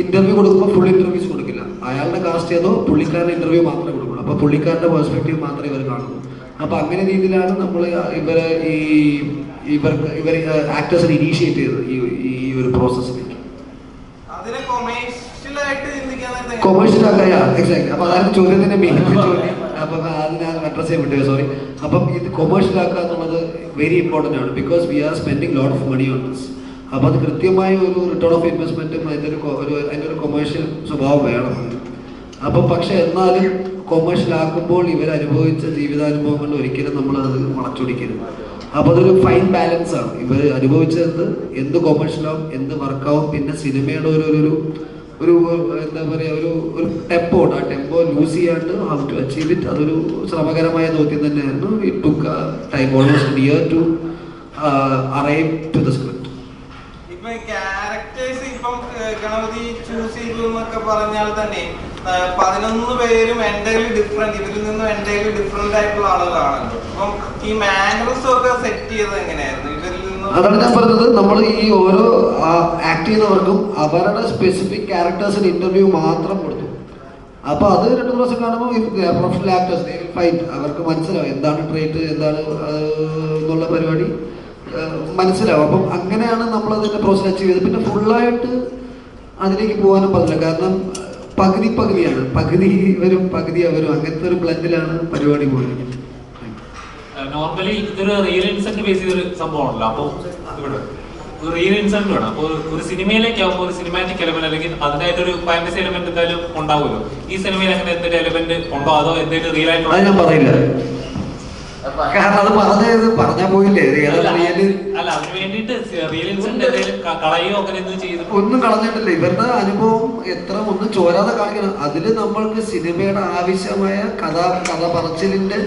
ഇന്റർവ്യൂ കൊടുക്കുമ്പോൾ ഫുൾ ഇന്റർവ്യൂസ് കൊടുക്കില്ല. അയാളുടെ കാസ്റ്റ് ചെയ്തോ പുള്ളിക്കാരുടെ ഇന്റർവ്യൂ മാത്രമേ കൊടുക്കുള്ളൂ. അപ്പോൾ പുള്ളിക്കാരുടെ പെർസ്പെക്റ്റീവ് മാത്രമേ ഇവർ കാണുള്ളൂ. അപ്പോൾ അങ്ങനെ രീതിയിലാണ് നമ്മൾ ഇവർ ആക്ടേഴ്സിനെ ഇനീഷ്യേറ്റ് ചെയ്തത് ഈ ഒരു പ്രോസസ്സിലേക്ക്. Commercial exact. അപ്പോൾ അതാണ് ചോദ്യത്തിന്റെ മെയിൻ ചോദ്യം. അപ്പം അത് ഞാൻ അഡ്രസ് ചെയ്യാൻ പറ്റുമോ, സോറി. അപ്പം ഇത് കൊമേഴ്ഷ്യൽ ആക്കുക എന്നുള്ളത് വെരി ഇമ്പോർട്ടൻ്റ് ആണ്. Because we are spending lot of money on this. അപ്പോൾ അത് കൃത്യമായ ഒരു റിട്ടേൺ ഓഫ് ഇൻവെസ്റ്റ്മെൻറ്റും അതിൻ്റെ ഒരു കൊമേഴ്ഷ്യൽ സ്വഭാവം വേണം. അപ്പം പക്ഷെ എന്നാലും കൊമേഴ്ഷ്യൽ ആക്കുമ്പോൾ ഇവർ അനുഭവിച്ച ജീവിതാനുഭവങ്ങൾ ഒരിക്കലും നമ്മളത് വളച്ചൊടിക്കരുത്. അപ്പോൾ അതൊരു ഫൈൻ ബാലൻസ് ആണ്. ഇവർ അനുഭവിച്ചത് എന്ത് കൊമേഴ്ഷ്യലാവും, എന്ത് വർക്കാവും, പിന്നെ സിനിമയുടെ ഒരു എന്താ പറയുക, ഒരു ടെമ്പോ ഉണ്ട്. ആ ടെമ്പോ ലൂസ് ചെയ്യാണ്ട് ഹൗ ടു അച്ചീവ് ഇറ്റ്, അതൊരു ശ്രമകരമായ ദൗത്യം തന്നെയായിരുന്നു. It took time, almost year to arrive to the script. ഇപ്പൊ ക്യാരക്ടേഴ്സ് ഇപ്പൊ ഇപ്പം ഗണപതി ചൂസ് ചെയ്തു എന്നൊക്കെ പറഞ്ഞാൽ തന്നെ 11 പേരും എൻ്റയർലി ഡിഫറെന്റ്, ഇവരിൽ നിന്നും എൻ്റയർലി ഡിഫറെന്റ് ആയിട്ടുള്ള ആളുകളാണല്ലോ. അപ്പം ഈ മാനറിസം ഒക്കെ സെറ്റ് ചെയ്തത് എങ്ങനെയായിരുന്നു ഇവരിൽ നിന്നും? അതാണ് ഞാൻ പറഞ്ഞത്, നമ്മൾ ഈ ഓരോ ആക്ട് ചെയ്യുന്നവർക്കും അവരുടെ സ്പെസിഫിക് ക്യാരക്ടേഴ്സിന് ഇന്റർവ്യൂ മാത്രം കൊടുത്തു. അപ്പൊ അത് 2 ദിവസം കാണുമ്പോൾ പ്രൊഫഷണൽ ആക്ടേഴ്സ് ഫൈറ്റ് അവർക്ക് മനസ്സിലാവും എന്താണ് ട്രേറ്റ് എന്താണ് എന്നുള്ള പരിപാടി മനസ്സിലാവും. അപ്പം അങ്ങനെയാണ് നമ്മളതിൻ്റെ പ്രോസസ് അച്ചീവ് ചെയ്തത്. പിന്നെ ഫുള്ളായിട്ട് അതിലേക്ക് പോകാനും പറ്റില്ല, കാരണം പകുതിയാണ്, പകുതി ഇവരും പകുതി അവരും, അങ്ങനത്തെ ഒരു ബ്ലെൻഡിലാണ് പരിപാടി പോയത്. നോർമലി ഇതൊരു റിയൽ ഇൻസിഡന്റ് ബേസ് ചെയ്തൊരു സംഭവമാണല്ലോ. അപ്പോൾ ഇവിടെ ഒരു റിയൽ ഇൻസിഡന്റ് വേണം. അപ്പോൾ ഒരു സിനിമയിലേക്ക് ആകുമ്പോൾ ഒരു സിനിമാറ്റിക് എലമെന്റ് അല്ലെങ്കിൽ അതിനായിട്ടൊരു ഫാന്റസി എലമെന്റ് എന്തായാലും ഉണ്ടാവുമല്ലോ. ഈ സിനിമയിൽ അങ്ങനെ എന്തെങ്കിലും എലമെന്റ് ഉണ്ടോ, അതോ എന്തെങ്കിലും റിയൽ ആയിട്ട്? അത് ഞാൻ പറയില്ല, കാരണം അത് പറഞ്ഞാൽ പോയില്ലേ. അല്ല, അതിന് വേണ്ടിയിട്ട് റിയൽ ഇൻസിഡന്റ് എന്തെങ്കിലും കളയോ അങ്ങനെ എന്ത് ചെയ്തു? ഒന്നും കളഞ്ഞിട്ടില്ല. ഇവരുടെ അനുഭവം എത്ര ഒന്നും ചോരാതെ കാണിക്കണം. അതില് നമ്മൾക്ക് സിനിമയുടെ ആവശ്യമായ കഥ പറച്ചിലിന്റെ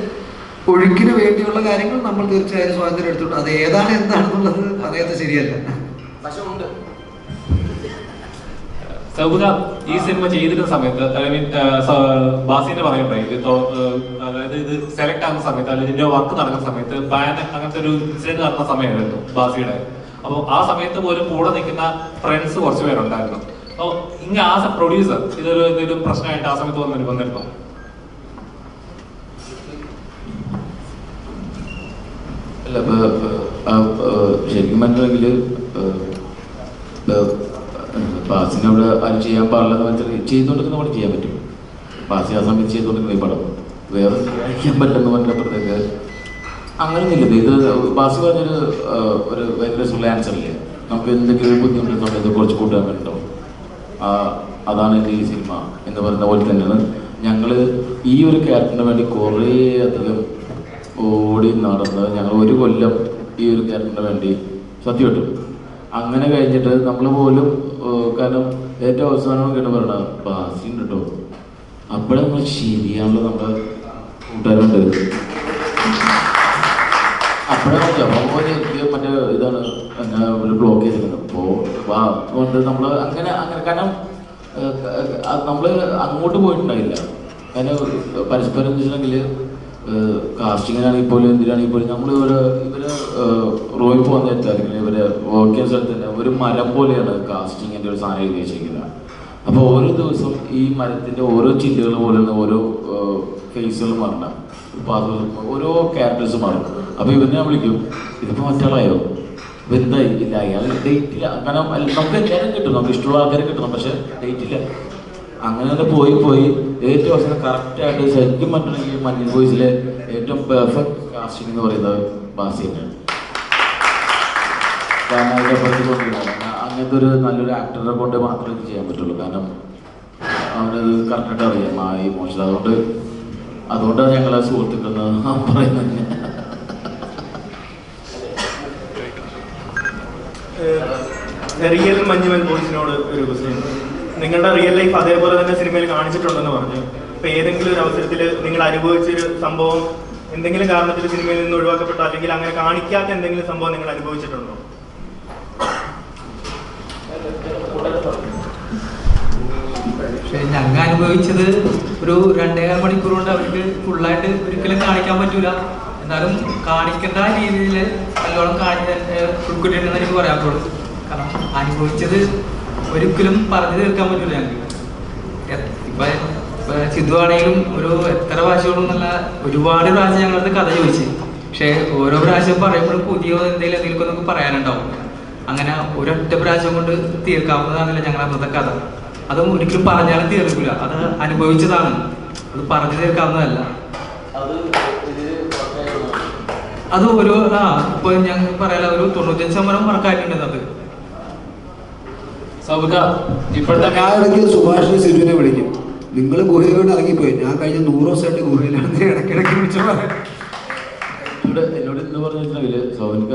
ഒഴുക്കിന് വേണ്ടിയുള്ള കാര്യങ്ങൾ നമ്മൾ തീർച്ചയായും സ്വാതന്ത്ര്യം എടുത്തിട്ടുണ്ട്. അത് ഏതാണ് എന്താണെന്നുള്ളത് പറയാത്ത ശരിയല്ല. സൗബിക ഈ സിനിമ ചെയ്തിരുന്ന സമയത്ത് ബാസിന്റെ പറയുണ്ടായി, അതായത് ഇത് സെലക്ട് ആകുന്ന സമയത്ത് അല്ലെങ്കിൽ ഇതിന്റെ വർക്ക് നടക്കുന്ന സമയത്ത് ബാൻ അങ്ങനത്തെ ഒരു ഇൻസിഡന്റ് നടന്ന സമയമായിരുന്നു ബാസിയുടെ. അപ്പോൾ ആ സമയത്ത് പോലും കൂടെ നിൽക്കുന്ന ഫ്രണ്ട്സ് കുറച്ച് പേരുണ്ടായിരുന്നു. അപ്പോൾ ഇങ്ങനെ ആ പ്രൊഡ്യൂസർ ഇതൊരു എന്തെങ്കിലും പ്രശ്നമായിട്ട് ആ സമയത്ത് വന്നിരുന്നു? അല്ല, ശരിക്കും പറഞ്ഞെങ്കിൽ ബാസിനെ അവിടെ അത് ചെയ്യാൻ പാടില്ലെന്ന് വെച്ചാൽ ചെയ്തുകൊണ്ടിരിക്കുന്ന നമ്മൾ ചെയ്യാൻ പറ്റും. ബാസി ആ സമയത്ത് ചെയ്തുകൊണ്ടിരിക്കുന്ന ഈ പടം വേറെ ചെയ്യാൻ പറ്റില്ലെന്ന് പറഞ്ഞപ്പോഴത്തേക്ക് അങ്ങനെയൊന്നുമില്ല. ഇത് ബാസി പറഞ്ഞൊരു ഒരു ഭയങ്കര സുള്ള ആൻസർ ഇല്ലേ, നമുക്ക് എന്തെങ്കിലും ബുദ്ധിമുട്ടുണ്ടെങ്കിൽ ഇത് കുറച്ച് കൂട്ടാൻ വേണ്ടിയിട്ടുണ്ടാവും. അതാണ് എൻ്റെ ഈ സിനിമ എന്ന് പറയുന്ന പോലെ തന്നെയാണ് ഞങ്ങൾ ഈ ഒരു ക്യാരക്ടറിന് വേണ്ടി കുറേ അധികം ഓടി നടന്ന് ഞങ്ങൾ 1 കൊല്ലം ഈ ഒരു ക്യാരക്ടറിന് വേണ്ടി സത്യം കിട്ടും. അങ്ങനെ കഴിഞ്ഞിട്ട് നമ്മൾ പോലും കാരണം ഏറ്റവും അവസാനം കേട്ട് പറയണ ബാസി ഉണ്ട് കേട്ടോ, അപ്പോഴേ നമ്മൾ ശരിയാണല്ലോ നമ്മുടെ കൂട്ടുകാരുണ്ട്. അപ്പോഴേ മറ്റേ ഇതാണ് എന്നെ ഒരു ബ്ലോക്ക് ചെയ്തിരുന്നത്. അപ്പോൾ അതുകൊണ്ട് നമ്മൾ അങ്ങനെ കാരണം നമ്മൾ അങ്ങോട്ട് പോയിട്ടുണ്ടായില്ല. കാരണം പരസ്പരം എന്ന് വെച്ചിട്ടുണ്ടെങ്കിൽ കാസ്റ്റിങ്ങിനാണെങ്കിൽ പോലും എന്തിനാണെങ്കിൽ പോലും നമ്മൾ ഇവര് റോയിൽ പോകുന്ന നേരത്തായിരിക്കും ഇവര് വർക്ക് ചെയ്യുന്ന സ്ഥലത്ത് തന്നെ ഒരു മരം പോലെയാണ് കാസ്റ്റിങ്ങിൻ്റെ ഒരു സാധനം എഴുതി വെച്ചിരിക്കുന്നത്. അപ്പോൾ ഓരോ ദിവസം ഈ മരത്തിൻ്റെ ഓരോ ചില്ലുകൾ പോലെയാണ് ഓരോ ഫേസുകൾ മാറണം, ഓരോ ക്യാരക്ടേഴ്സ് മാറും. അപ്പോൾ ഇവരെ ഞാൻ വിളിക്കും, ഇതിപ്പോൾ മറ്റാളായോ, ഇവരെന്തായി ഇല്ല, അയാൾ ഡേറ്റ് ഇല്ല. കാരണം നമുക്ക് എല്ലാവരും കിട്ടും, നമുക്ക് ഇഷ്ടമുള്ള ആൾക്കാരെ കിട്ടണം, പക്ഷെ ഡേറ്റ് ഇല്ല. അങ്ങനെ തന്നെ പോയി ഏറ്റവും അവസാനം കറക്റ്റായിട്ട് ശരിക്കും പറ്റണമെങ്കിൽ മഞ്ഞൾ ബോയ്സിലെ ഏറ്റവും പെർഫെക്റ്റ് കാസ്റ്റിംഗ് എന്ന് പറയുന്നത് ബാസി തന്നെയാണ്. കാരണം അതിനെപ്പറ്റി അങ്ങനത്തെ ഒരു നല്ലൊരു ആക്ടറെ കൊണ്ട് മാത്രമേ ഇത് ചെയ്യാൻ പറ്റുള്ളൂ. കാരണം അവനത് കറക്റ്റായിട്ട് അറിയാം ആ ഇമോഷൻ. അതുകൊണ്ടാണ് ഞങ്ങളെ സുഹൃത്തുക്കൾ പറയുന്നത്. റിയൽ മഞ്ഞുമൽ ബോയ്സിനോട് ഒരു ക്വസ്റ്റ്യൻ. നിങ്ങളുടെ റിയൽ ലൈഫ് അതേപോലെ തന്നെ സിനിമയിൽ കാണിച്ചിട്ടുണ്ടെന്ന് പറഞ്ഞു. ഇപ്പൊ ഏതെങ്കിലും ഒരു അവസരത്തിൽ നിങ്ങൾ അനുഭവിച്ചൊരു സംഭവം എന്തെങ്കിലും കാരണത്തിൽ സിനിമയിൽ നിന്ന് ഒഴിവാക്കപ്പെട്ടോ അല്ലെങ്കിൽ അങ്ങനെ കാണിക്കാത്ത എന്തെങ്കിലും സംഭവം നിങ്ങൾ അനുഭവിച്ചിട്ടുണ്ടോ? പക്ഷെ ഞങ്ങൾ അനുഭവിച്ചത് ഒരു 2.5 മണിക്കൂർ കൊണ്ട് അവർക്ക് ഫുള്ളായിട്ട് ഒരിക്കലും കാണിക്കാൻ പറ്റൂല. എന്നാലും കാണിക്കേണ്ട രീതിയിൽ നല്ലോണം ഉൾക്കൊണ്ടിട്ടുണ്ടെന്ന് എനിക്ക് പറയാൻ പറ്റുള്ളൂ. കാരണം അനുഭവിച്ചത് ഒരിക്കലും പറഞ്ഞു തീർക്കാൻ പറ്റൂല ഞങ്ങൾക്ക്. ഇപ്പൊ സിദ്ധു ആണെങ്കിലും ഒരു എത്ര പ്രാവശ്യങ്ങളും നല്ല ഒരുപാട് പ്രാവശ്യം ഞങ്ങളടുത്ത് കഥ ചോദിച്ചു. പക്ഷെ ഓരോ പ്രാവശ്യം പറയുമ്പോഴും പുതിയ എന്തെങ്കിലും നമുക്ക് പറയാനുണ്ടാവും. അങ്ങനെ ഒരൊറ്റ പ്രാവശ്യം കൊണ്ട് തീർക്കാവുന്നതാണല്ലോ ഞങ്ങൾ അന്നത്തെ കഥ. അതും ഒരിക്കലും പറഞ്ഞാലും തീർക്കില്ല, അത് അനുഭവിച്ചതാണ്, അത് പറഞ്ഞു തീർക്കാവുന്നതല്ല. അത് ഒരു ഇപ്പൊ ഞങ്ങൾ പറയാല ഒരു 95% വർക്കായിട്ടുണ്ട്. അത് ഞാൻ ഇടയ്ക്ക് സുഭാഷിനെ സിജുവിനെ വിളിക്കും, നിങ്ങൾ ഗുഹയിലോട്ട് ഇറങ്ങിപ്പോയി, ഞാൻ കഴിഞ്ഞ 100 ദിവസമായിട്ട് ഗുഹയിലാണ് ഇടയ്ക്കിടയ്ക്ക് വിളിച്ചു പറയാം. എന്നോട് ഇന്ന് പറഞ്ഞിട്ടുണ്ടെങ്കിൽ സോനിക്ക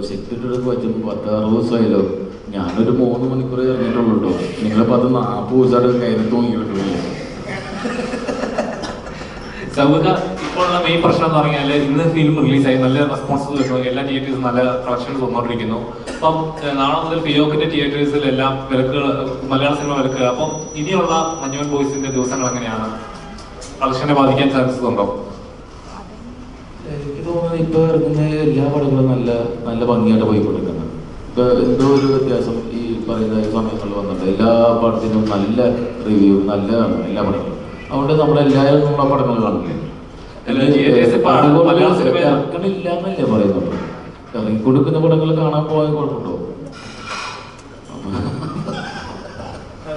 സെക്യൂരിറ്റിയുടെ പറ്റും 10-60 ദിവസമായല്ലോ, ഞാനൊരു 3 മണിക്കൂർ ഇറങ്ങിയിട്ടുള്ളൂ കേട്ടോ, നിങ്ങളിപ്പോൾ അത് 40 ദിവസമായിട്ട് കയറി തൂങ്ങി കിട്ടുമില്ല. സൗക ഇപ്പോഴുള്ള മെയിൻ പ്രശ്നം എന്ന് പറഞ്ഞാൽ ഇന്ന് ഫിലിം റിലീസായി നല്ല റെസ്പോൺസ് കിട്ടുന്നു, എല്ലാ തിയേറ്റേഴ്സും നല്ല കളക്ഷൻസ് വന്നുകൊണ്ടിരിക്കുന്നു. അപ്പം നാളെ മുതൽ ഫിയോക്കിന്റെ തിയേറ്റേഴ്സിലെല്ലാം വിലക്കുകൾ, മലയാള സിനിമ വിലക്കുക. അപ്പം ഇനിയുള്ള മഞ്ഞുമൽ ബോയ്സിന്റെ ദിവസങ്ങൾ എങ്ങനെയാണ്? കളക്ഷനെ ബാധിക്കാൻ ചാൻസസ് ഉണ്ടോ? എനിക്ക് തോന്നുന്നത് ഇപ്പോൾ ഇറങ്ങുന്ന എല്ലാ പടങ്ങളും നല്ല നല്ല ഭംഗിയായിട്ട് പോയിക്കൊണ്ടിരിക്കുന്നത്. ഇപ്പോൾ എന്തോ ഒരു വ്യത്യാസം ഈ പറയുന്ന സമയങ്ങളിൽ വന്നിട്ടുണ്ട്. എല്ലാ പടത്തിനും നല്ല റിവ്യൂ, നല്ലതാണ് എല്ലാ പടങ്ങളും. അതുകൊണ്ട് നമ്മളെല്ലാവരും നമ്മളെ പടങ്ങൾ കാണില്ലേ, ഇറക്കണില്ല എന്നല്ലേ പറയുന്നുള്ളൂ. ഇറങ്ങിക്കൊടുക്കുന്ന പടങ്ങൾ കാണാൻ പോകാൻ കുഴപ്പമുണ്ടോ?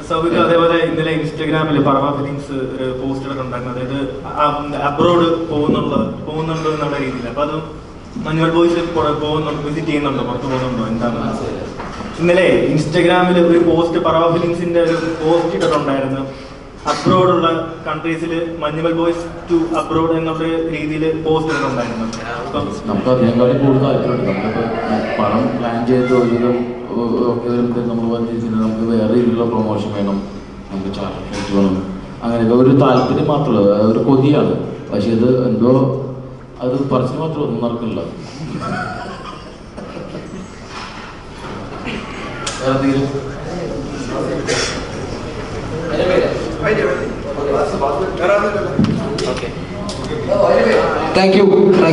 സൗബിക, അതേപോലെ ഇന്നലെ ഇൻസ്റ്റഗ്രാമിൽ പർവ ഫിലിംസ് ഒരു പോസ്റ്റർ ഉണ്ടായിരുന്നു, അതായത് അബ്രോഡ് പോകുന്നുണ്ട് എന്നുള്ള രീതിയിൽ. അപ്പൊ അത് മഞ്ഞുമൽ ബോയ്സ് പോകുന്നുണ്ട്, വിസിറ്റ് ചെയ്യുന്നുണ്ടോ, പുറത്ത് പോകുന്നുണ്ടോ, എന്താണ്? ഇന്നലെ ഇൻസ്റ്റഗ്രാമിൽ ഒരു പോസ്റ്റ് പർവ ഫിലിംസിന്റെ ഒരു പോസ്റ്റ് ഇട്ടിട്ടുണ്ടായിരുന്നു. അബ്രോഡുള്ള കൺട്രീസിൽ മഞ്ഞുമൽ ബോയ്സ് ടു അബ്രോഡ് എന്നുള്ള രീതിയിൽ പോസ്റ്റ് ഇട്ടിട്ടുണ്ടായിരുന്നു. നമുക്ക് അതിനേക്കാളും കൂടുതൽ താല്പര്യമുണ്ട്. നമ്മളിപ്പോൾ പടം പ്ലാൻ ചെയ്ത് ഒരുവിധം നമ്മൾ വന്നിരിക്കുന്നത് നമുക്ക് വേറെ രീതിയിലുള്ള പ്രൊമോഷൻ വേണം, നമുക്ക് ചാർജ് വേണം, അങ്ങനെയൊക്കെ ഒരു താല്പര്യം മാത്രമല്ല, ഒരു കൊതിയാണ്. പക്ഷെ ഇത് എന്തോ അത് പറച്ചിൽ മാത്രം ഒന്നും നടക്കില്ല. വേറെ എന്തെങ്കിലും Thank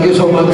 you so much.